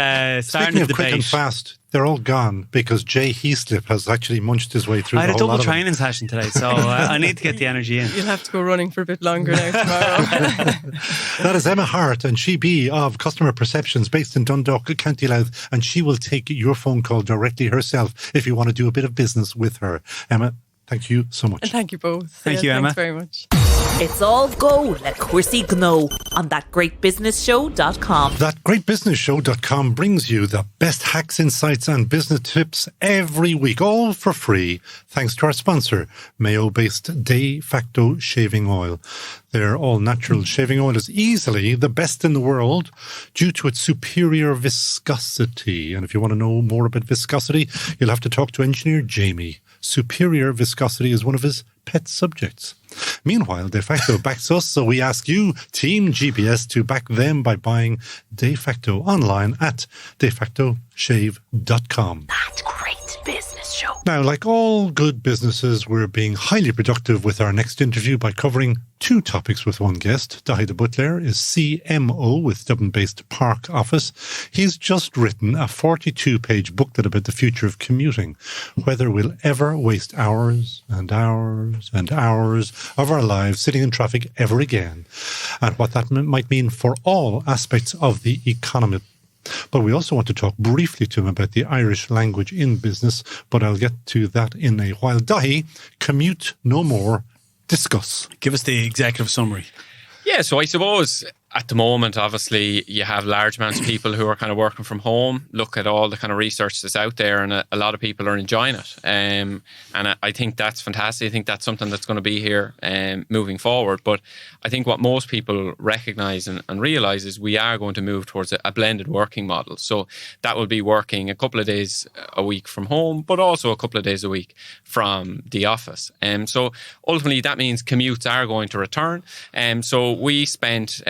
starting Speaking of the quick debate. and fast, they're all gone because Jay Heaslip has actually munched his way through I the had a whole double lot of them. training session today, so I need to get the energy in. You'll have to go running for a bit longer now tomorrow. That is Emma Harte, and she be of Customer Perceptions based in Dundalk, County Louth, and she will take your phone call directly herself if you want to do a bit of business with her. Emma, thank you so much. And thank you both. Thank you, Emma. Thanks very much. It's all go like Cuirsí Gno on thatgreatbusinessshow.com. Thatgreatbusinessshow.com brings you the best hacks, insights and business tips every week, all for free, thanks to our sponsor, Mayo-based De Facto Shaving Oil. Their all-natural shaving oil is easily the best in the world due to its superior viscosity. And if you want to know more about viscosity, you'll have to talk to engineer Jamie. Superior viscosity is one of his pet subjects. Meanwhile, De Facto backs us, so we ask you, Team GBS, to back them by buying De Facto online at defactoshave.com. That Great Business Show. Now, like all good businesses, we're being highly productive with our next interview by covering two topics with one guest. Daithí de Buitléir is CMO with Dublin-based Park Office. He's just written a 42-page booklet about the future of commuting, whether we'll ever waste hours and hours and hours of our lives sitting in traffic ever again, and what that might mean for all aspects of the economy. But we also want to talk briefly to him about the Irish language in business, but I'll get to that in a while. Daithí, commute no more, discuss. Give us the executive summary. Yeah, so I suppose at the moment, obviously, you have large amounts of people who are kind of working from home. Look at all the kind of research that's out there, and a lot of people are enjoying it. And I think that's fantastic. I think that's something that's going to be here moving forward. But I think what most people recognise and realise is we are going to move towards a blended working model. So that will be working a couple of days a week from home, but also a couple of days a week from the office. So ultimately, that means commutes are going to return. So we spent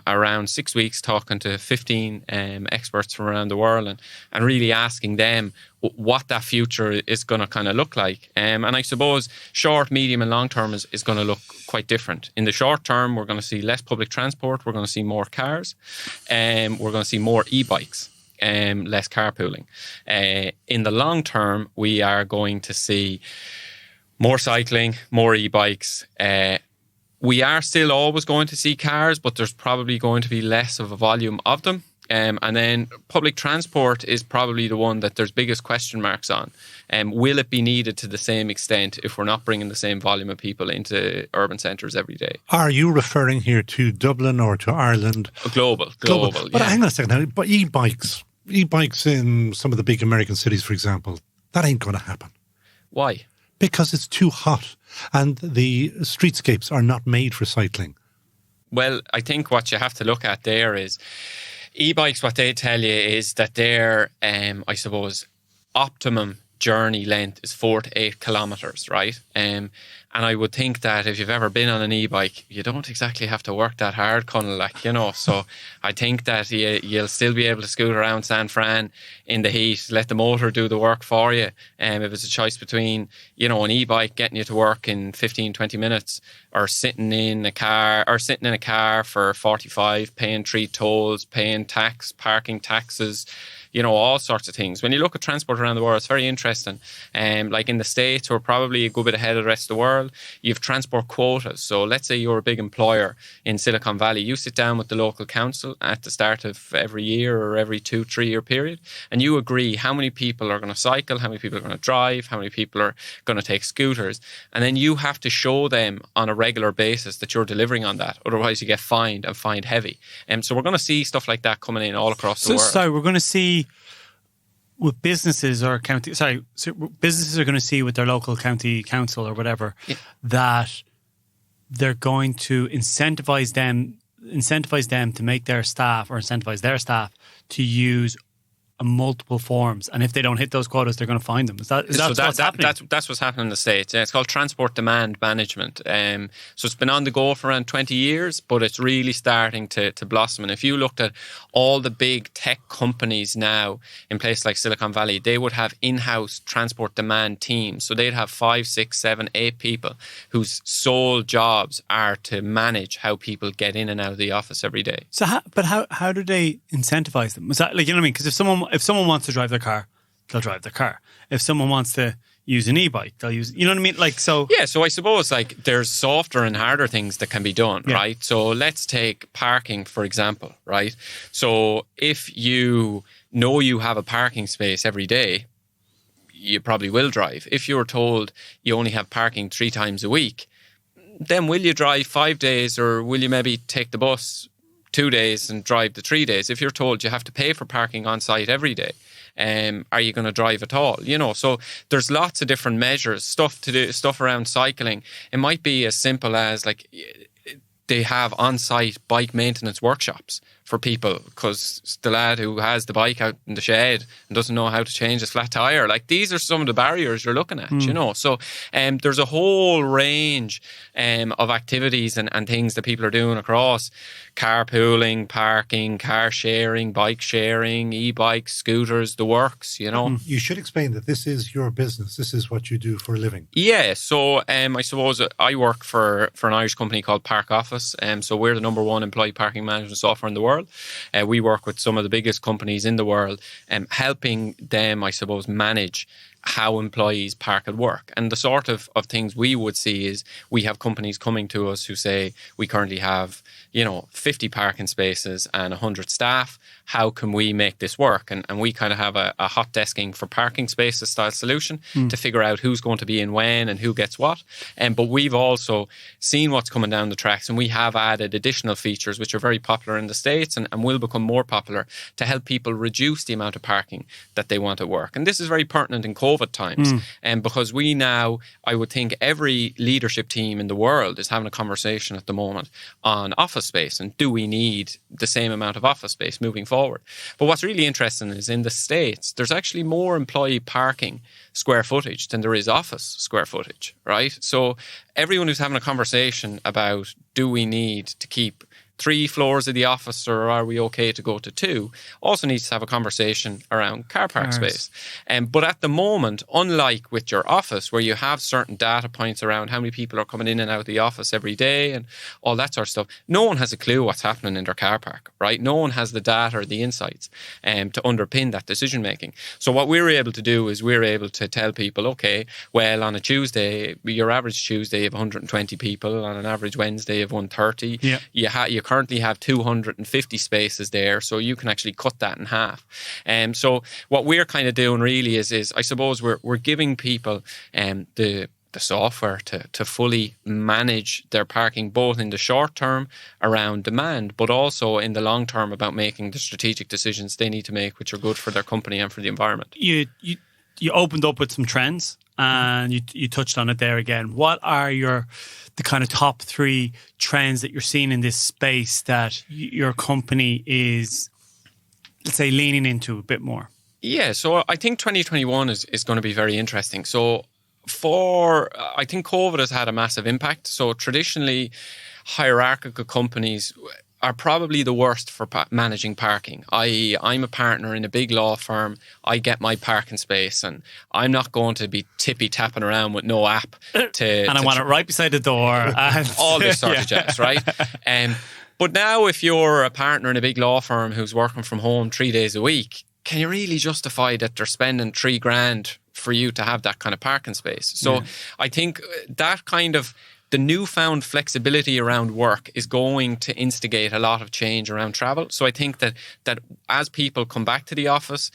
around 6 weeks talking to 15 experts from around the world and really asking them what that future is going to kind of look like. And I suppose short, medium and long term is going to look quite different. In the short term, we're going to see less public transport. We're going to see more cars. We're going to see more e-bikes. Less carpooling. In the long term, we are going to see more cycling, more e-bikes. We are still always going to see cars, but there's probably going to be less of a volume of them. And then public transport is probably the one that there's biggest question marks on. Will it be needed to the same extent if we're not bringing the same volume of people into urban centres every day? Are you referring here to Dublin or to Ireland? Global. But hang on a second now. But e-bikes in some of the big American cities, for example, that ain't going to happen. Why? Because it's too hot and the streetscapes are not made for cycling. Well, I think what you have to look at there is e-bikes, what they tell you is that their, I suppose, optimum journey length is 4 to 8 kilometres, right? And I would think that if you've ever been on an e-bike, you don't exactly have to work that hard, kind of like, you know. So I think that you'll still be able to scoot around San Fran in the heat, let the motor do the work for you. If it's a choice between, you know, an e-bike getting you to work in 15, 20 minutes or sitting in a car for 45, paying 3 tolls, paying tax, parking taxes, you know, all sorts of things. When you look at transport around the world, it's very interesting. Like in the States, we're probably a good bit ahead of the rest of the world. You have transport quotas. So let's say you're a big employer in Silicon Valley. You sit down with the local council at the start of every year or every 2-3 year period, and you agree how many people are going to cycle, how many people are going to drive, how many people are going to take scooters. And then you have to show them on a regular basis that you're delivering on that. Otherwise, you get fined and fined heavy. So we're going to see stuff like that coming in all across the world. So we're going to see with businesses or businesses are going to see with their local county council or whatever, that they're going to incentivize them to make their staff, or incentivize their staff to use multiple forms, and if they don't hit those quotas, they're going to fine them. Is that what's happening? That's what's happening in the States. It's called transport demand management. So it's been on the go for around 20 years, but it's really starting to blossom. And if you looked at all the big tech companies now in places like Silicon Valley, they would have in-house transport demand teams. So they'd have 5, 6, 7, 8 people whose sole jobs are to manage how people get in and out of the office every day. So, how do they incentivize them? Is that, like, you know what I mean? Because if someone wants to drive their car, they'll drive their car. If someone wants to use an e-bike, they'll use, you know what I mean? Like, so. Yeah, so I suppose like there's softer and harder things that can be done, right? So let's take parking, for example, right? So if you know you have a parking space every day, you probably will drive. If you're told you only have parking 3 times a week, then will you drive 5 days, or will you maybe take the bus 2 days and drive the 3 days? If you're told you have to pay for parking on site every day, are you going to drive at all? You know, so there's lots of different measures, stuff to do, stuff around cycling. It might be as simple as like they have on-site bike maintenance workshops for people, because the lad who has the bike out in the shed and doesn't know how to change his flat tire, like these are some of the barriers you're looking at, you know. So there's a whole range of activities and things that people are doing across carpooling, parking, car sharing, bike sharing, e-bikes, scooters, the works, you know. You should explain that this is your business. This is what you do for a living. Yeah, so I suppose I work for an Irish company called Park Office. So we're the #1 employee parking management software in the world. We work with some of the biggest companies in the world, helping them, I suppose, manage how employees park at work. And the sort of things we would see is we have companies coming to us who say, we currently have, 50 parking spaces and 100 staff. How can we make this work? And we kind of have a hot desking for parking spaces style solution to figure out who's going to be in when and who gets what. But we've also seen what's coming down the tracks, and we have added additional features which are very popular in the States and will become more popular to help people reduce the amount of parking that they want at work. And this is very pertinent in COVID times, because we now, I would think every leadership team in the world is having a conversation at the moment on office space, and do we need the same amount of office space moving forward. But what's really interesting is in the States, there's actually more employee parking square footage than there is office square footage, right? So everyone who's having a conversation about, do we need to keep 3 floors of the office, or are we okay to go to 2, also needs to have a conversation around car park space. But at the moment, unlike with your office, where you have certain data points around how many people are coming in and out of the office every day and all that sort of stuff, no one has a clue what's happening in their car park, right? No one has the data or the insights to underpin that decision making. So what we're able to do is we're able to tell people, okay, well, on a Tuesday, your average Tuesday of 120 people, on an average Wednesday of 130, you currently have 250 spaces there, so you can actually cut that in half. So what we're kind of doing really is I suppose we're giving people the software to fully manage their parking, both in the short term around demand, but also in the long term about making the strategic decisions they need to make, which are good for their company and for the environment. You opened up with some trends, and you touched on it there again. What are the kind of top 3 trends that you're seeing in this space that your company is, let's say, leaning into a bit more? Yeah, so I think 2021 is going to be very interesting. So I think COVID has had a massive impact. So traditionally, hierarchical companies are probably the worst for managing parking. I'm a partner in a big law firm. I get my parking space, and I'm not going to be tippy-tapping around with no app. And I want it right beside the door. And all this sort of jazz, right? But now if you're a partner in a big law firm who's working from home 3 days a week, can you really justify that they're spending $3,000 for you to have that kind of parking space? So I think that kind of the newfound flexibility around work is going to instigate a lot of change around travel. So I think that as people come back to the office,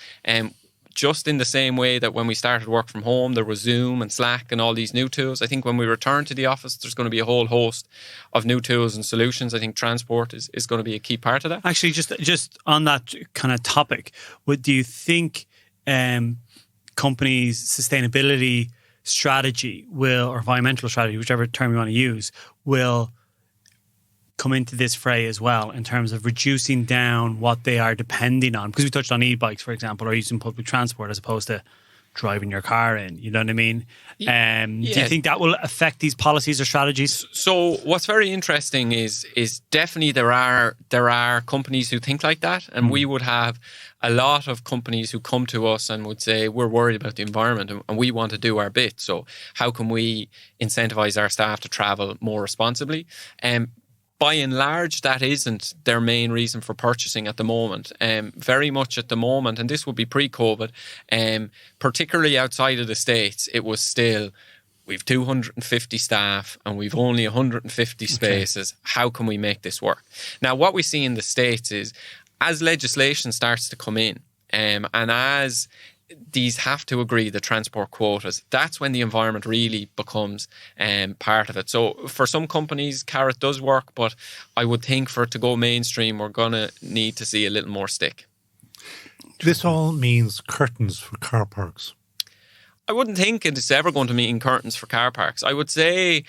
just in the same way that when we started work from home, there was Zoom and Slack and all these new tools, I think when we return to the office, there's going to be a whole host of new tools and solutions. I think transport is going to be a key part of that. Actually, just on that kind of topic, do you think companies' sustainability strategy or environmental strategy, whichever term you want to use, will come into this fray as well in terms of reducing down what they are depending on? Because we touched on e-bikes, for example, or using public transport as opposed to driving your car in. You know what I mean? Do you think that will affect these policies or strategies? So what's very interesting is definitely there are companies who think like that, and we would have a lot of companies who come to us and would say, we're worried about the environment and we want to do our bit. So how can we incentivize our staff to travel more responsibly? By and large, that isn't their main reason for purchasing at the moment. Very much at the moment, and this would be pre-COVID, particularly outside of the States, it was still, we've 250 staff and we've only 150 spaces. Okay. How can we make this work? Now, what we see in the States is, as legislation starts to come in, and as these have to agree the transport quotas, that's when the environment really becomes part of it. So for some companies, carrot does work, but I would think for it to go mainstream, we're going to need to see a little more stick. This all means curtains for car parks. I wouldn't think it's ever going to mean curtains for car parks. I would say,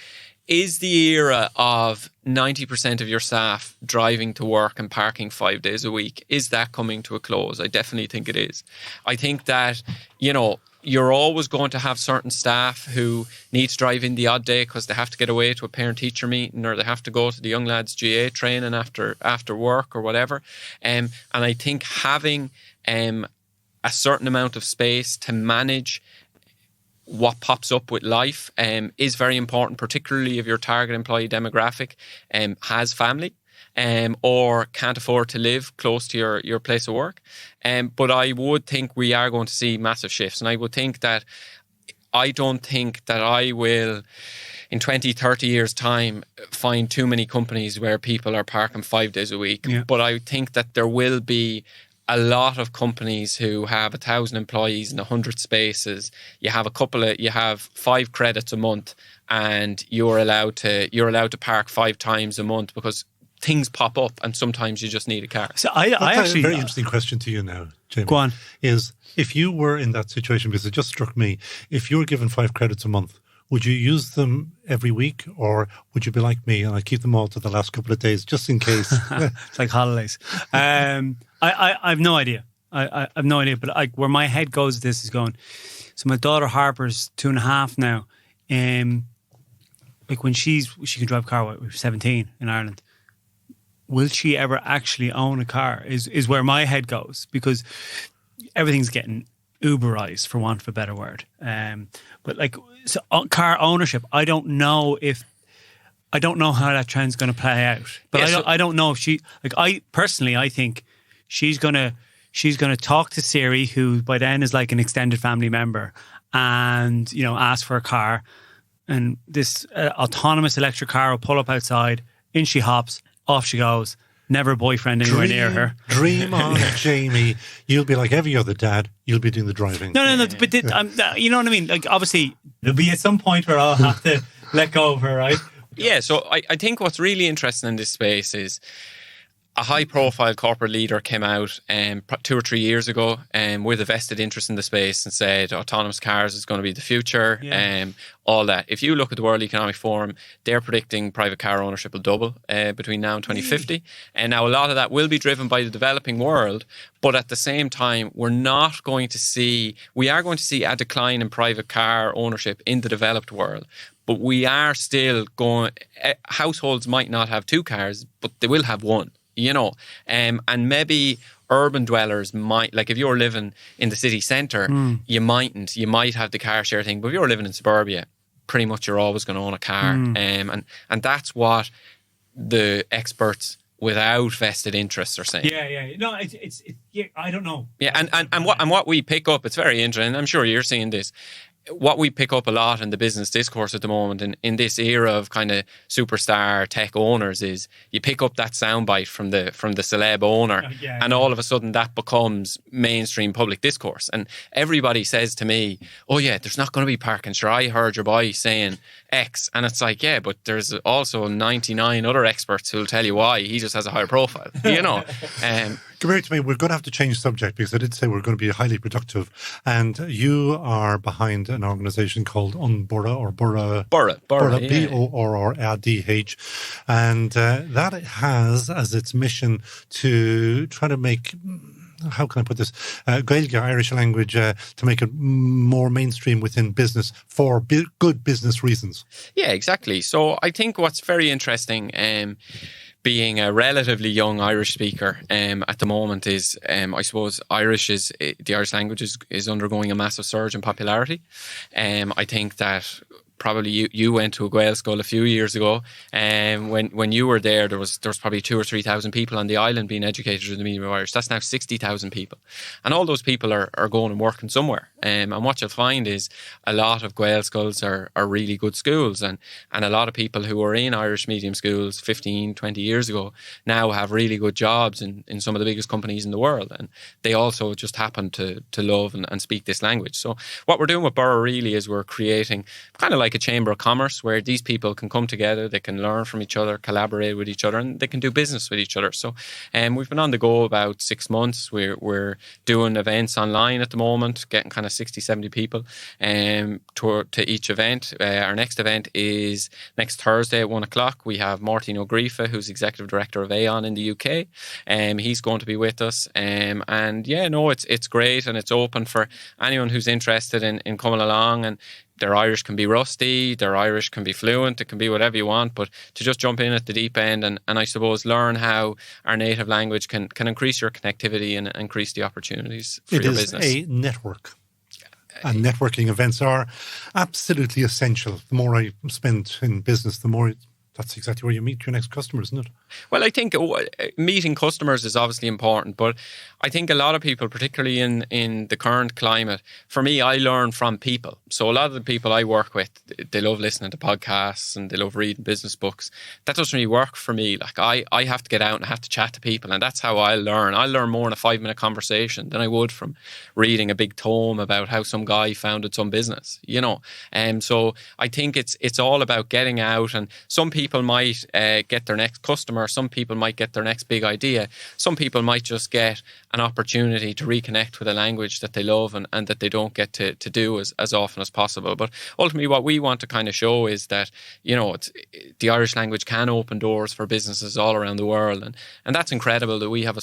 is the era of 90% of your staff driving to work and parking 5 days a week, is that coming to a close? I definitely think it is. I think that, you're always going to have certain staff who need to drive in the odd day because they have to get away to a parent-teacher meeting, or they have to go to the young lads' GA training after work or whatever. And I think having a certain amount of space to manage what pops up with life is very important, particularly if your target employee demographic has family or can't afford to live close to your place of work. But I would think we are going to see massive shifts. And I would think that I don't think that I will, in 20, 30 years' time, find too many companies where people are parking 5 days a week. Yeah. But I think that there will be a lot of companies who have 1,000 employees and 100 spaces. You have 5 credits a month, and you're allowed to park 5 times a month because things pop up, and sometimes you just need a car. So I actually, a very interesting question to you now, Jamie. Go on. Is if you were in that situation, because it just struck me, if you were given 5 credits a month, would you use them every week, or would you be like me and I keep them all to the last couple of days just in case? It's like holidays. I have no idea. I have no idea. But where my head goes, this is going. So my daughter Harper's 2.5 now. Like when she can drive a car when she's 17 in Ireland. Will she ever actually own a car? Is where my head goes, because everything's getting Uberized, for want of a better word. But car ownership, I don't know how that trend's going to play out. But yeah, I don't know if she, I think she's going to talk to Siri, who by then is like an extended family member, and ask for a car, and this autonomous electric car will pull up outside, in she hops, off she goes. Never a boyfriend anywhere near her. Dream on, Jamie. You'll be like every other dad. You'll be doing the driving. No. But you know what I mean? Like, obviously, there'll be at some point where I'll have to let go of her, right? Yeah, so I think what's really interesting in this space is a high-profile corporate leader came out 2 or 3 years ago with a vested interest in the space and said autonomous cars is going to be the future, all that. If you look at the World Economic Forum, they're predicting private car ownership will double between now and 2050. And now a lot of that will be driven by the developing world, but at the same time, we are going to see a decline in private car ownership in the developed world. But we are still households might not have 2 cars, but they will have 1. And maybe urban dwellers might, like if you're living in the city centre, you might have the car share thing, but if you're living in suburbia, pretty much you're always going to own a car. And that's what the experts without vested interests are saying. Yeah. No, it's I don't know. Yeah, and what we pick up, it's very interesting, I'm sure you're seeing this. What we pick up a lot in the business discourse at the moment, and in this era of kind of superstar tech owners, is you pick up that soundbite from the celeb owner, and all of a sudden that becomes mainstream public discourse. And everybody says to me, "Oh yeah, there's not going to be parking." Sure, I heard your boy saying X, and it's like, yeah, but there's also 99 other experts who'll tell you why. He just has a higher profile, Come here to me. We're going to have to change subject because I did say we're going to be highly productive. And you are behind an organisation called Byrne or Byrne, Borradh. And that has as its mission to try to make, how can I put this, Gaeilge, Irish language, to make it more mainstream within business for good business reasons. Yeah, exactly. So I think what's very interesting, being a relatively young Irish speaker at the moment is, I suppose, the Irish language is undergoing a massive surge in popularity. I think that probably you went to a Gael school a few years ago, and when you were there was probably 2,000 or 3,000 people on the island being educated in the medium of Irish. That's now 60,000 people, and all those people are going and working somewhere. And what you'll find is a lot of Gael schools are really good schools, and a lot of people who were in Irish medium schools 15, 20 years ago now have really good jobs in some of the biggest companies in the world, and they also just happen to love and speak this language. So what we're doing with Byrne really is we're creating kind of like a chamber of commerce where these people can come together, they can learn from each other, collaborate with each other, and they can do business with each other. So we've been on the go about 6 months. We're doing events online at the moment, getting kind of 60, 70 people to each event. Our next event is next Thursday at 1 o'clock. We have Martin O'Griefa, who's Executive Director of Aon in the UK. He's going to be with us. It's great, and it's open for anyone who's interested in coming along. And their Irish can be rusty, their Irish can be fluent, it can be whatever you want, but to just jump in at the deep end and I suppose learn how our native language can increase your connectivity and increase the opportunities for your business. It is a network. And networking events are absolutely essential. The more I spend in business, the more that's exactly where you meet your next customer, isn't it? Well, I think meeting customers is obviously important, but I think a lot of people, particularly in the current climate, for me, I learn from people. So a lot of the people I work with, they love listening to podcasts and they love reading business books. That doesn't really work for me. Like I have to get out and I have to chat to people, and that's how I learn. I learn more in a 5-minute conversation than I would from reading a big tome about how some guy founded some business, So I think it's all about getting out, and some people might get their next customer, some people might get their next big idea, some people might just get an opportunity to reconnect with a language that they love and that they don't get to do as often as possible. But ultimately what we want to kind of show is that, the Irish language can open doors for businesses all around the world, and that's incredible that we have a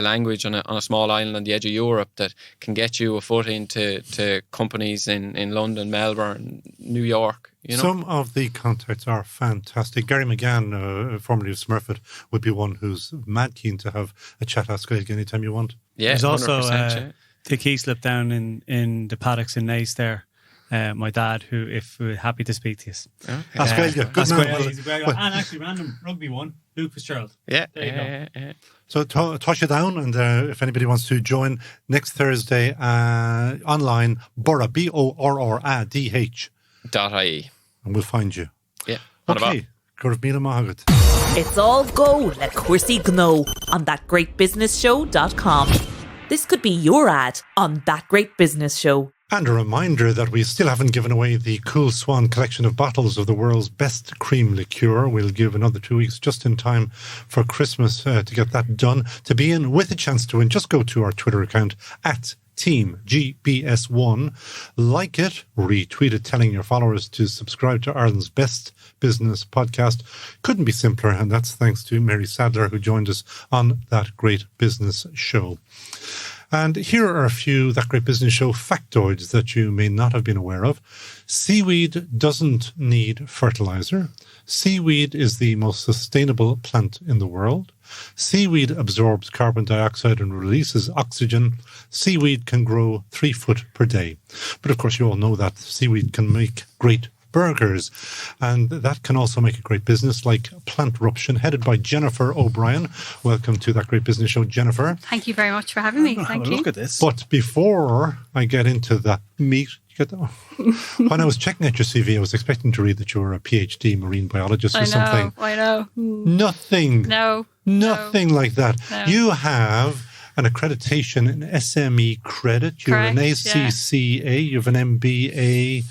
language on a small island on the edge of Europe that can get you a foot into companies in London, Melbourne, New York. Some of the contacts are fantastic. Gary McGann, formerly of Smurfit, would be one who's mad keen to have a chat at Gaeilge anytime you want. Yeah, there's also Dick Heaslip down in the paddocks in Naas there. My dad, who, if we're happy to speak to you. Okay. That's Gaeilge. Good man. He's a great guy. And actually, random rugby one, Luke Fitzgerald. Yeah. There you go. So toss you down, and if anybody wants to join next Thursday online, Borradh, BORRADH. .ie. And we'll find you. Yeah. Okay. Curv Mila Mahagat. It's all go le cuasaí gno on thatgreatbusinessshow.com. This could be your ad on That Great Business Show. And a reminder that we still haven't given away the Cool Swan collection of bottles of the world's best cream liqueur. We'll give another 2 weeks just in time for Christmas to get that done. To be in with a chance to win, just go to our Twitter account at Team GBS1. Like it, retweet it, telling your followers to subscribe to Ireland's best business podcast. Couldn't be simpler, and that's thanks to Mary Sadler, who joined us on That Great Business Show. And here are a few That Great Business Show factoids that you may not have been aware of. Seaweed doesn't need fertilizer. Seaweed is the most sustainable plant in the world. Seaweed absorbs carbon dioxide and releases oxygen. Seaweed can grow 3 foot per day. But of course, you all know that seaweed can make great burgers, and that can also make a great business like Plantruption, headed by Jennifer O'Brien. Welcome to That Great Business Show, Jennifer. Thank you very much for having me. Thank you. Look at this. But before I get into the meat, when I was checking out your CV, I was expecting to read that you were a PhD marine biologist or something. I know. Nothing. Nothing like that. No. You have an accreditation in SME credit. You're an ACCA. You have an MBA.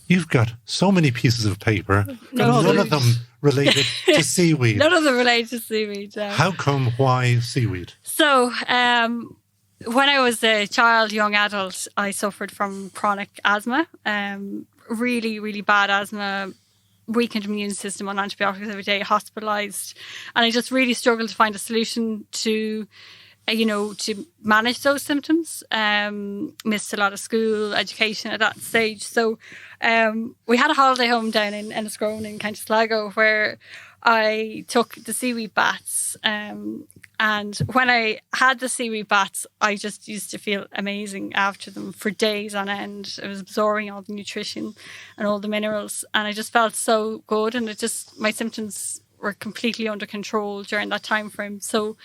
You've got so many pieces of paper, none of them related to seaweed. None of them related to seaweed. No. How come? Why seaweed? So, when I was a child, young adult, I suffered from chronic asthma. Really, really bad asthma, weakened immune system, on antibiotics every day, hospitalised. And I just really struggled to find a solution to manage those symptoms. Missed a lot of school education at that stage. So we had a holiday home down in Enniscrone in County Sligo where I took the seaweed baths. And when I had the seaweed baths, I just used to feel amazing after them for days on end. I was absorbing all the nutrition and all the minerals, and I just felt so good. And my symptoms were completely under control during that time frame. So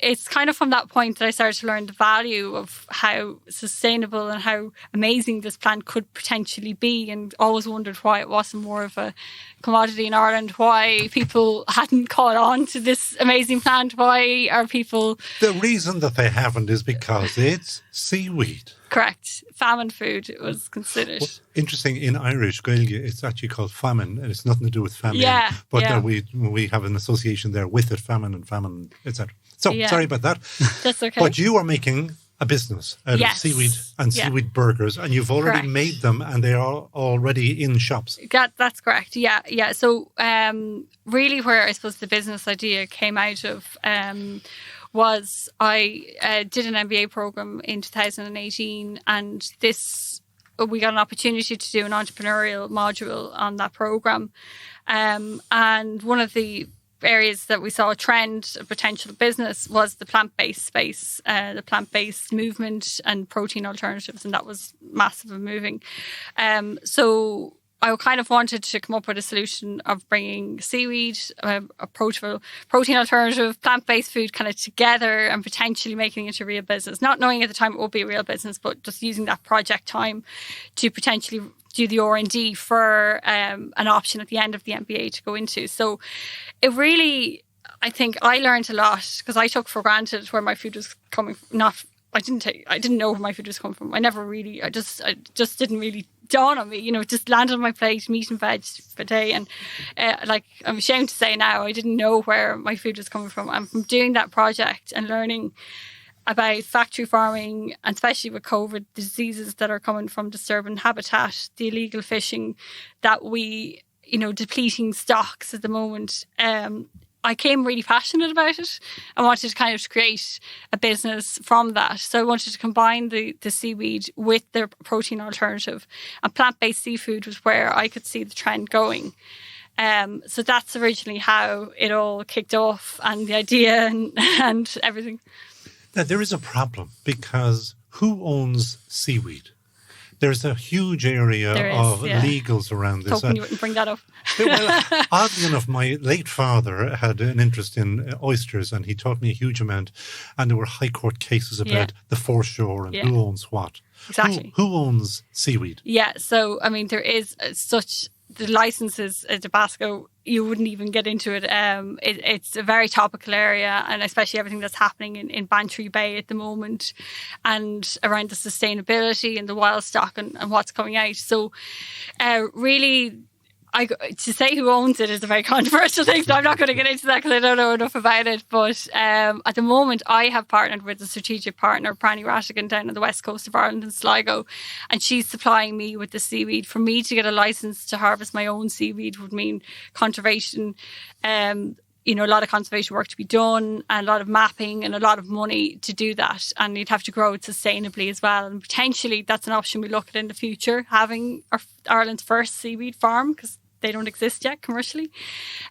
it's kind of from that point that I started to learn the value of how sustainable and how amazing this plant could potentially be, and always wondered why it wasn't more of a commodity in Ireland, why people hadn't caught on to this amazing plant, why are people... The reason that they haven't is because it's seaweed. Correct. Famine food, it was considered. Well, interesting, in Irish, Gaeilge, it's actually called famine, and it's nothing to do with famine. But we have an association there with it, famine, etc. So, sorry about that. That's okay. But you are making a business out of seaweed and seaweed burgers, and you've already made them, and they are already in shops. That's correct. Yeah. So, really where I suppose the business idea came out of was I did an MBA program in 2018, and we got an opportunity to do an entrepreneurial module on that program. And one of the areas that we saw a trend, a potential business, was the plant-based space, the plant-based movement and protein alternatives, and that was massive and moving. So I kind of wanted to come up with a solution of bringing seaweed, a protein alternative, plant-based food kind of together and potentially making it a real business. Not knowing at the time it would be a real business, but just using that project time to potentially do the R&D for an option at the end of the MBA to go into. So it really, I think I learned a lot because I took for granted where my food was coming from. I didn't know where my food was coming from. I just didn't really dawn on me. It just landed on my plate, meat and veg per day. And I'm ashamed to say now, I didn't know where my food was coming from. And from doing that project and learning about factory farming, and especially with COVID, the diseases that are coming from disturbing habitat, the illegal fishing that we, depleting stocks at the moment, I came really passionate about it. I wanted to kind of create a business from that. So I wanted to combine the seaweed with the protein alternative, and plant-based seafood was where I could see the trend going. So that's originally how it all kicked off, and the idea and everything. Now, there is a problem because who owns seaweed? There's a huge area of legals around this. Hoping you wouldn't bring that up. Well, oddly enough, my late father had an interest in oysters, and he taught me a huge amount. And there were high court cases about the foreshore and who owns what. Exactly. Who owns seaweed? Yeah, so, there is such the licenses at Tabasco, you wouldn't even get into it. It's a very topical area, and especially everything that's happening in Bantry Bay at the moment, and around the sustainability and the wild stock and what's coming out. So really, to say who owns it is a very controversial thing, so I'm not going to get into that because I don't know enough about it. But at the moment, I have partnered with a strategic partner, Pranny Rattigan, down on the west coast of Ireland in Sligo, and she's supplying me with the seaweed. For me to get a license to harvest my own seaweed would mean conservation, a lot of conservation work to be done, and a lot of mapping and a lot of money to do that. And you'd have to grow it sustainably as well. And potentially that's an option we look at in the future, having Ireland's first seaweed farm, because they don't exist yet commercially.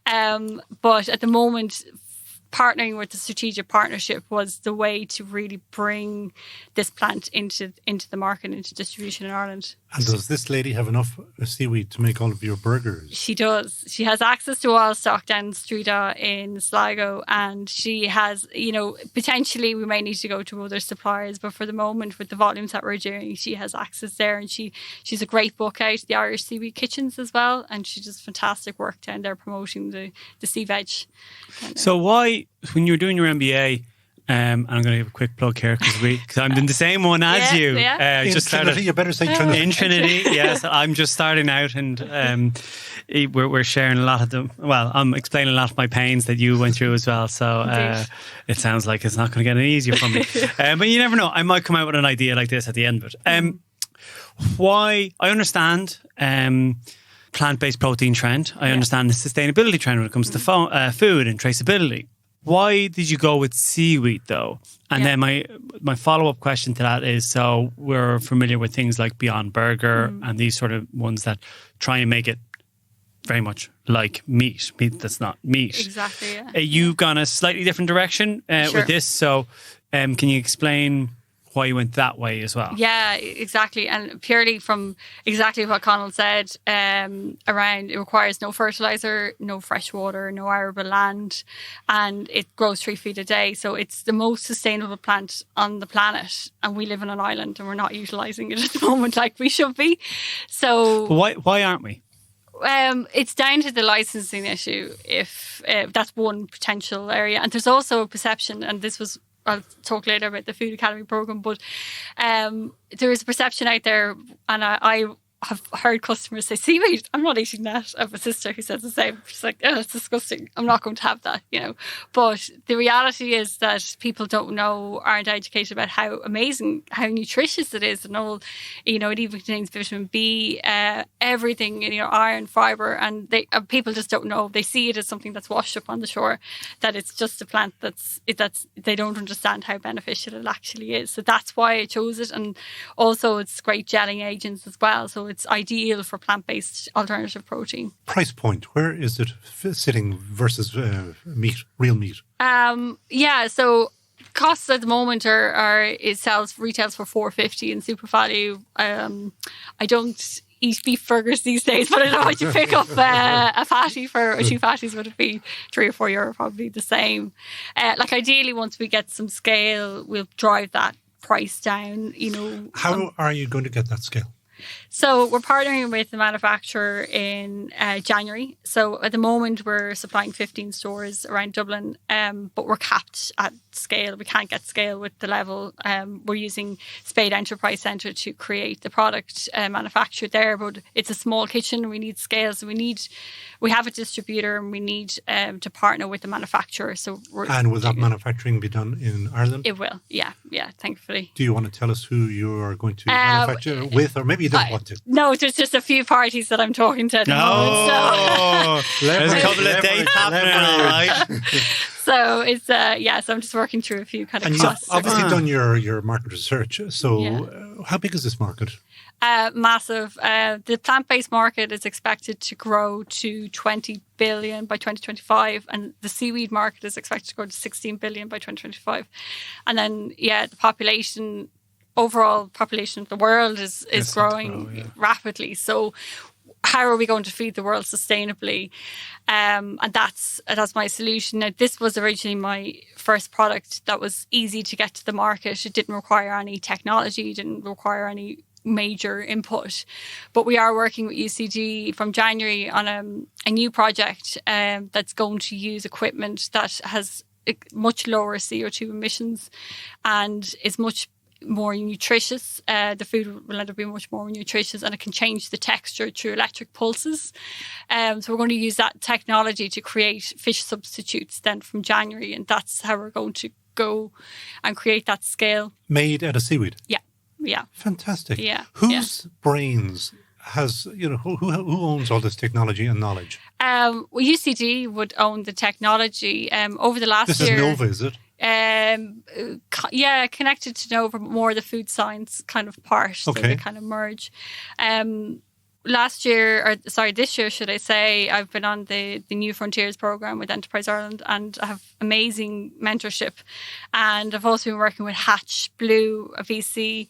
But at the moment, partnering with the strategic partnership was the way to really bring this plant into the market, into distribution in Ireland. And does this lady have enough seaweed to make all of your burgers? She does. She has access to wild stock down in Strida in Sligo, and she has, potentially we may need to go to other suppliers, but for the moment, with the volumes that we're doing, she has access there, and she's a great book out, the Irish Seaweed Kitchens as well, and she does fantastic work down there promoting the sea veg. So why, when you were doing your MBA, and I'm going to give a quick plug here because I'm in the same one as you. Yeah. In just Trinity, you better say Trinity. In Trinity, yes. I'm just starting out, and we're sharing a lot of them. Well, I'm explaining a lot of my pains that you went through as well. So it sounds like it's not going to get any easier for me. But you never know. I might come out with an idea like this at the end of it. Why? I understand plant-based protein trend. I understand the sustainability trend when it comes to food and traceability. Why did you go with seaweed though? And then my follow-up question to that is, so we're familiar with things like Beyond Burger and these sort of ones that try and make it very much like meat that's not meat. Exactly, yeah. You've gone a slightly different direction with this. So can you explain why you went that way as well? Yeah, exactly. And purely from exactly what Conal said, around it requires no fertiliser, no fresh water, no arable land, and it grows 3 feet a day. So it's the most sustainable plant on the planet, and we live on an island and we're not utilising it at the moment like we should be. So but why aren't we? It's down to the licensing issue, if that's one potential area. And there's also a perception, and I'll talk later about the Food Academy programme, but there is a perception out there, and I have heard customers say, seaweed, I'm not eating that. I have a sister who says the same. She's like, oh, it's disgusting. I'm not going to have that, But the reality is that people aren't educated about how amazing, how nutritious it is, and all, it even contains vitamin B, everything, iron, fibre, and people just don't know. They see it as something that's washed up on the shore, that it's just a plant that's they don't understand how beneficial it actually is. So that's why I chose it, and also it's great gelling agents as well. So it's ideal for plant-based alternative protein. Price point, where is it sitting versus meat, real meat? So costs at the moment retails for $4.50 in super value. I don't eat beef burgers these days, but I know what you pick up a fatty for, or 2 fatties would it be €3 or €4, probably the same. Ideally, once we get some scale, we'll drive that price down. How are you going to get that scale? So we're partnering with the manufacturer in January. So at the moment we're supplying 15 stores around Dublin, but we're capped at scale. We can't get scale with the level. We're using Spade Enterprise Centre to create the product manufactured there, but it's a small kitchen. We need scale, so we have a distributor, and we need to partner with the manufacturer. And will that manufacturing be done in Ireland? It will, yeah, thankfully. Do you want to tell us who you are going to manufacture with, or maybe you don't want to? No, there's just a few parties that I'm talking to at the moment. So. There's a couple of dates happening, all right. So it's so I'm just working through a few kind of costs. You've obviously done your market research. So how big is this market? Massive. The plant-based market is expected to grow to 20 billion by 2025, and the seaweed market is expected to grow to 16 billion by 2025. And then the overall population of the world is growing rapidly. So how are we going to feed the world sustainably? And that's my solution. Now, this was originally my first product that was easy to get to the market. It didn't require any technology, didn't require any major input. But we are working with UCD from January on a new project that's going to use equipment that has much lower CO2 emissions and is much more nutritious. The food will end up being much more nutritious, and it can change the texture through electric pulses. So we're going to use that technology to create fish substitutes then from January, and that's how we're going to go and create that scale. Made out of seaweed? Yeah. Fantastic. Yeah. Whose brains has, who owns all this technology and knowledge? Well, UCD would own the technology. Over the last year... This is Nova, is it? Connected to Nova, more the food science kind of part. So they kind of merge. This year, should I say, I've been on the New Frontiers program with Enterprise Ireland, and I have amazing mentorship. And I've also been working with Hatch Blue, a VC,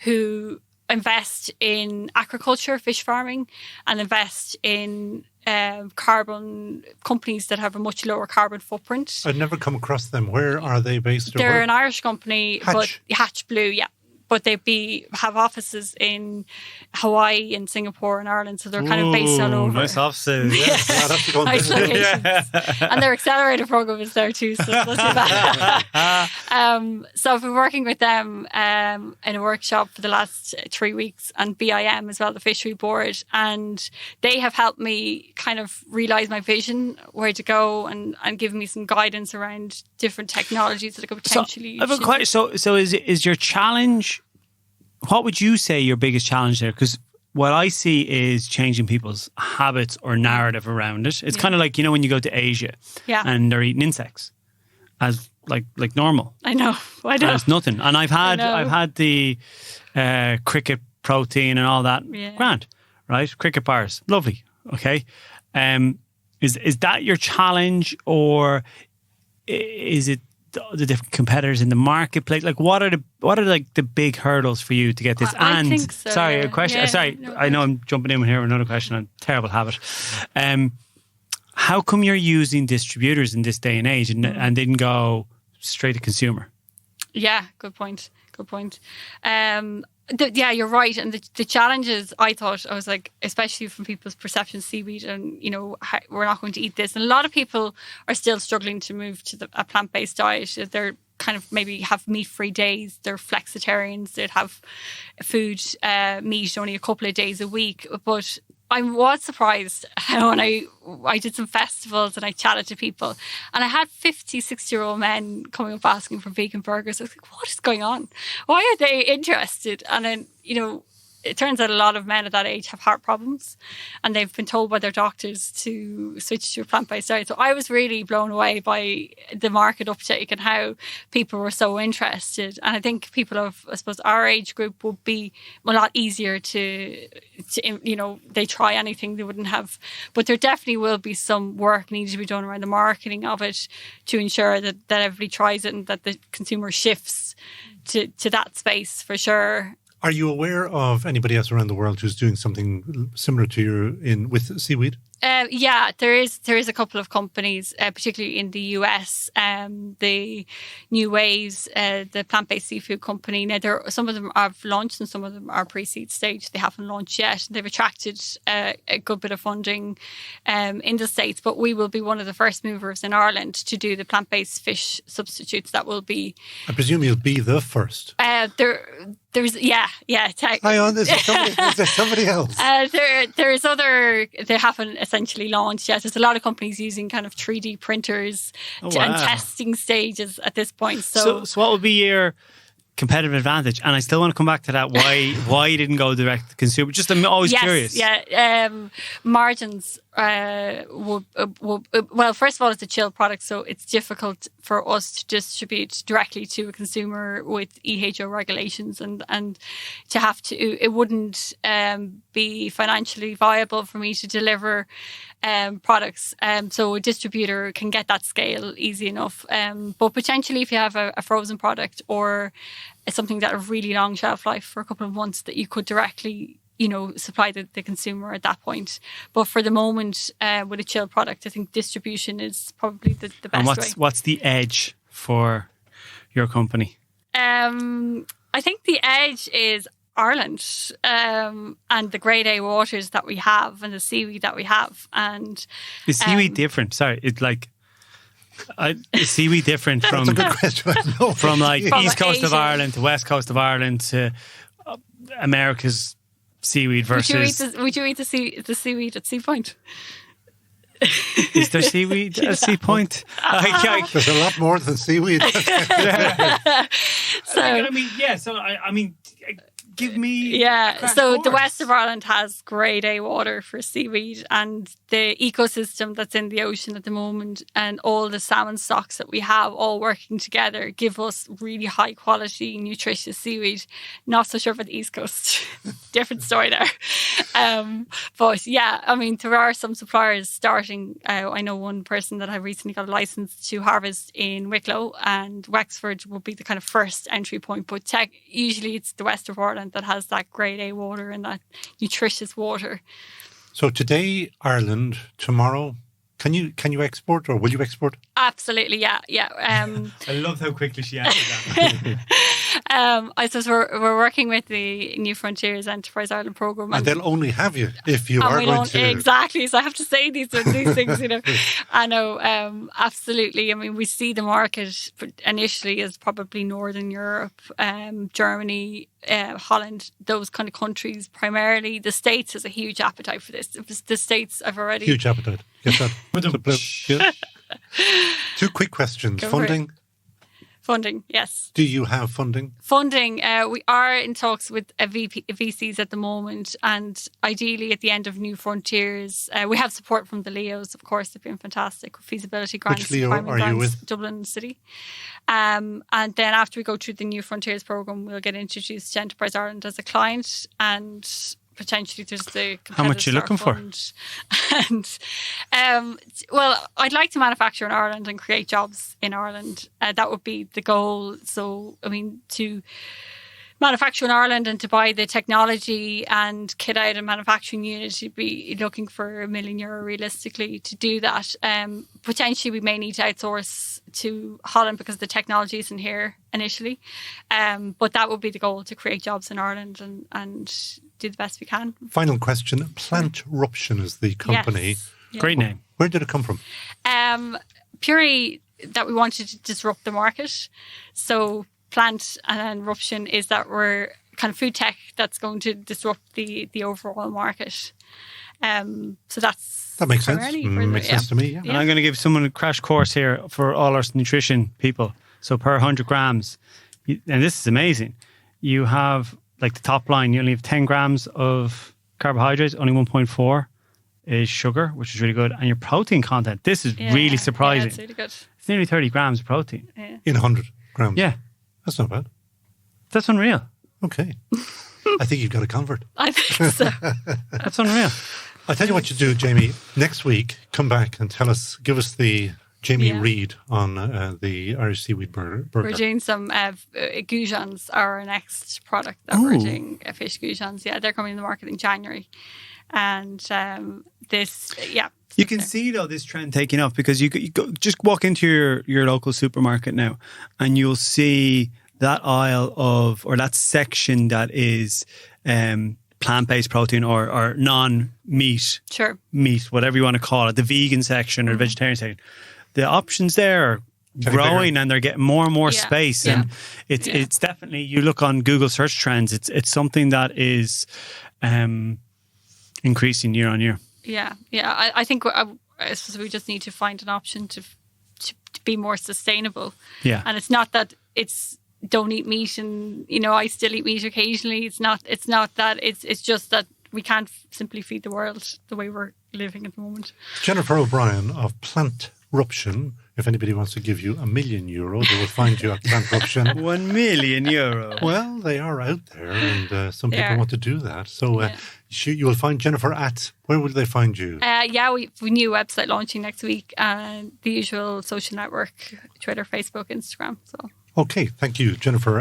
who invest in aquaculture, fish farming, and invest in carbon companies that have a much lower carbon footprint. I've never come across them. Where are they based? They're an Irish company, Hatch. but Hatch Blue, yeah. But they have offices in Hawaii and Singapore and Ireland, so they're kind of based all over. Nice offices. I'd have to go and Nice visit. locations. And their accelerator program is there too, so that's not too bad. So I've been working with them in a workshop for the last 3 weeks, and BIM as well, the Fishery Board, and they have helped me kind of realise my vision, where to go, and given me some guidance around different technologies that I could potentially use. So is your challenge, what would you say your biggest challenge there? Because what I see is changing people's habits or narrative around it. It's kind of like, when you go to Asia and they're eating insects as like normal. I know. And it's nothing. And I've had the cricket protein and all that. Yeah. Grand, right? Cricket bars, lovely. Okay. Is that your challenge, or is it the different competitors in the marketplace? Like, what are like the big hurdles for you to get this? I think so, sorry, yeah. a question. Yeah, sorry, no I know I'm jumping in here with another question. A terrible habit. How come you're using distributors in this day and age and didn't go straight to consumer? Yeah, good point. You're right. And the challenges, I thought, I was like, especially from people's perception of seaweed, and, we're not going to eat this. And a lot of people are still struggling to move to a plant-based diet. They're kind of maybe have meat-free days. They're flexitarians. They'd have food, meat only a couple of days a week. But I was surprised when I did some festivals and I chatted to people, and I had 50, 60-year-old men coming up asking for vegan burgers. I was like, what is going on? Why are they interested? And then, it turns out a lot of men at that age have heart problems, and they've been told by their doctors to switch to a plant-based diet. So I was really blown away by the market uptake and how people were so interested. And I think people of, I suppose, our age group would be a lot easier to they try anything they wouldn't have. But there definitely will be some work needed to be done around the marketing of it to ensure that everybody tries it and that the consumer shifts to that space for sure. Are you aware of anybody else around the world who's doing something similar to you with seaweed? Yeah, there is a couple of companies, particularly in the US. The New Waves, the plant-based seafood company. Now, some of them have launched and some of them are pre-seed stage. They haven't launched yet. They've attracted a good bit of funding in the States, but we will be one of the first movers in Ireland to do the plant-based fish substitutes. That will be. I presume you'll be the first. There's Hang on, is there somebody else? They haven't essentially launched yet. There's a lot of companies using kind of 3D printers and testing stages at this point. So what would be your competitive advantage? And I still want to come back to that. Why you didn't go direct to consumer? Just I'm always curious. Yeah, margins. Well, first of all, it's a chill product, so it's difficult for us to distribute directly to a consumer with EHO regulations, and to have to. It wouldn't be financially viable for me to deliver products. So a distributor can get that scale easy enough. But potentially, if you have a frozen product or something that has a really long shelf life for a couple of months, that you could directly supply the consumer at that point. But for the moment, with a chill product, I think distribution is probably the best way. And what's the edge for your company? I think the edge is Ireland and the grade A waters that we have and the seaweed that we have. And is seaweed different? Sorry, it's like is seaweed different from That's a good question. I know. from like From east coast of Asia. Ireland to west coast of Ireland to America's seaweed versus? Would you eat the seaweed at Sea Point? Is there seaweed at Sea Point? There's a lot more than seaweed. So I mean, yeah. So I mean, give me So the west of Ireland has grade A water for seaweed, and the ecosystem that's in the ocean at the moment and all the salmon stocks that we have all working together give us really high quality nutritious seaweed. Not so sure about the east coast. Different story there. But yeah, I mean, there are some suppliers starting. I know one person that I recently got a license to harvest in Wicklow, and Wexford will be the kind of first entry point. But usually it's the west of Ireland that has that grade A water and that nutritious water. So today, Ireland, tomorrow, can you export or will you export? Absolutely, yeah. I love how quickly she answered that. I suppose we're working with the New Frontiers Enterprise Ireland programme. And they'll only have you if you are going to. Exactly, so I have to say these things, you know. I know, absolutely. I mean, we see the market initially as probably Northern Europe, Germany, Holland, those kind of countries primarily. The States has a huge appetite for this. The States have already... Huge appetite. Get that? Yeah. 2 quick questions. Go for it. Funding? Funding, yes. Do you have funding? Funding, we are in talks with VCs at the moment, and ideally at the end of New Frontiers, we have support from the Leos, of course. They've been fantastic with feasibility grants. Which Leo primary are you grants, with? Dublin City. And then after we go through the New Frontiers programme, we'll get introduced to Enterprise Ireland as a client, and potentially there's the How much are you looking for? And well, I'd like to manufacture in Ireland and create jobs in Ireland. That would be the goal. So I mean, to manufacture in Ireland and to buy the technology and kit out a manufacturing unit, you'd be looking for €1 million realistically to do that. Potentially we may need to outsource to Holland because the technology isn't here initially. But that would be the goal, to create jobs in Ireland and do the best we can. Final question. Plantruption is the company. Yes. Yeah. Great name. Where did it come from? Purely that we wanted to disrupt the market. So plant and ruption is that we're kind of food tech that's going to disrupt the overall market. So that makes sense. Makes sense to me. Yeah. And I'm going to give someone a crash course here for all our nutrition people. So per 100 grams, and this is amazing, you have like the top line, you only have 10 grams of carbohydrates, only 1.4 is sugar, which is really good. And your protein content, this is really surprising. Yeah, it's really good. It's nearly 30 grams of protein. Yeah. In 100 grams? Yeah. That's not bad. That's unreal. Okay. I think you've got a convert. I think so. That's unreal. I'll tell you what you do, Jamie. Next week, come back and give us the Jamie read on the Irish seaweed burger. We're doing some goujons, our next product that we're doing, fish goujons. Yeah, they're coming to the market in January. And you can see though this trend taking off, because you go, just walk into your local supermarket now and you'll see that aisle or that section that is plant-based protein or non-meat, meat, whatever you want to call it, the vegan section or the vegetarian section. The options there are growing and they're getting more and more space. Yeah. And it's definitely, you look on Google search trends, it's something that is increasing year on year. Yeah. I think I suppose we just need to find an option to be more sustainable. Yeah. And it's not that it's don't eat meat and, I still eat meat occasionally. It's not that. It's just that we can't simply feed the world the way we're living at the moment. Jennifer O'Brien of Plantruption. If anybody wants to give you €1 million, they will find you at Plantruption. €1 million. Well, they are out there, and some people want to do that. So you will find Jennifer at, where will they find you? We have a new website launching next week, and the usual social network, Twitter, Facebook, Instagram. So. Okay, thank you, Jennifer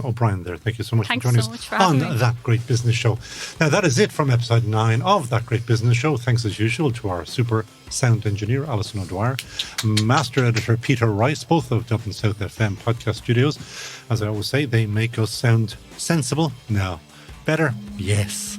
O'Brien there. Thank you so much for joining us on That Great Business Show. Now, that is it from episode 9 of That Great Business Show. Thanks as usual to our super sound engineer, Alison O'Dwyer, master editor, Peter Rice, both of Dublin South FM podcast studios. As I always say, they make us sound sensible. No, better? Yes.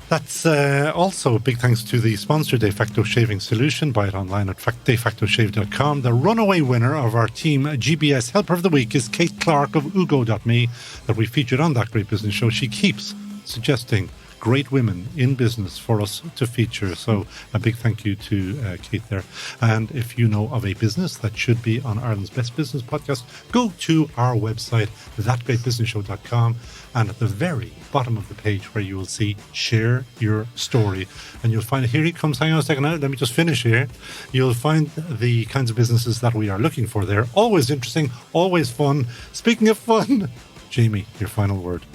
That's also a big thanks to the sponsor, De Facto Shaving Solution. Buy it online at defactoshave.com. The runaway winner of our Team GBS Helper of the Week is Kate Clark of Ugo.me that we featured on That Great Business Show. She keeps suggesting great women in business for us to feature. So a big thank you to Kate there. And if you know of a business that should be on Ireland's Best Business Podcast, go to our website, thatgreatbusinessshow.com, and at the very bottom of the page where you will see Share Your Story. And you'll find, here it comes, hang on a second now, let me just finish here. You'll find the kinds of businesses that we are looking for there. Always interesting, always fun. Speaking of fun, Jamie, your final word.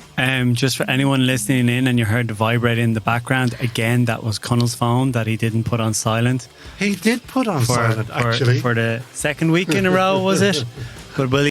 Just for anyone listening in and you heard the vibrate in the background, again, that was Connell's phone that he didn't put on silent. He did put on silent, actually. For the second week in a row, was it? But will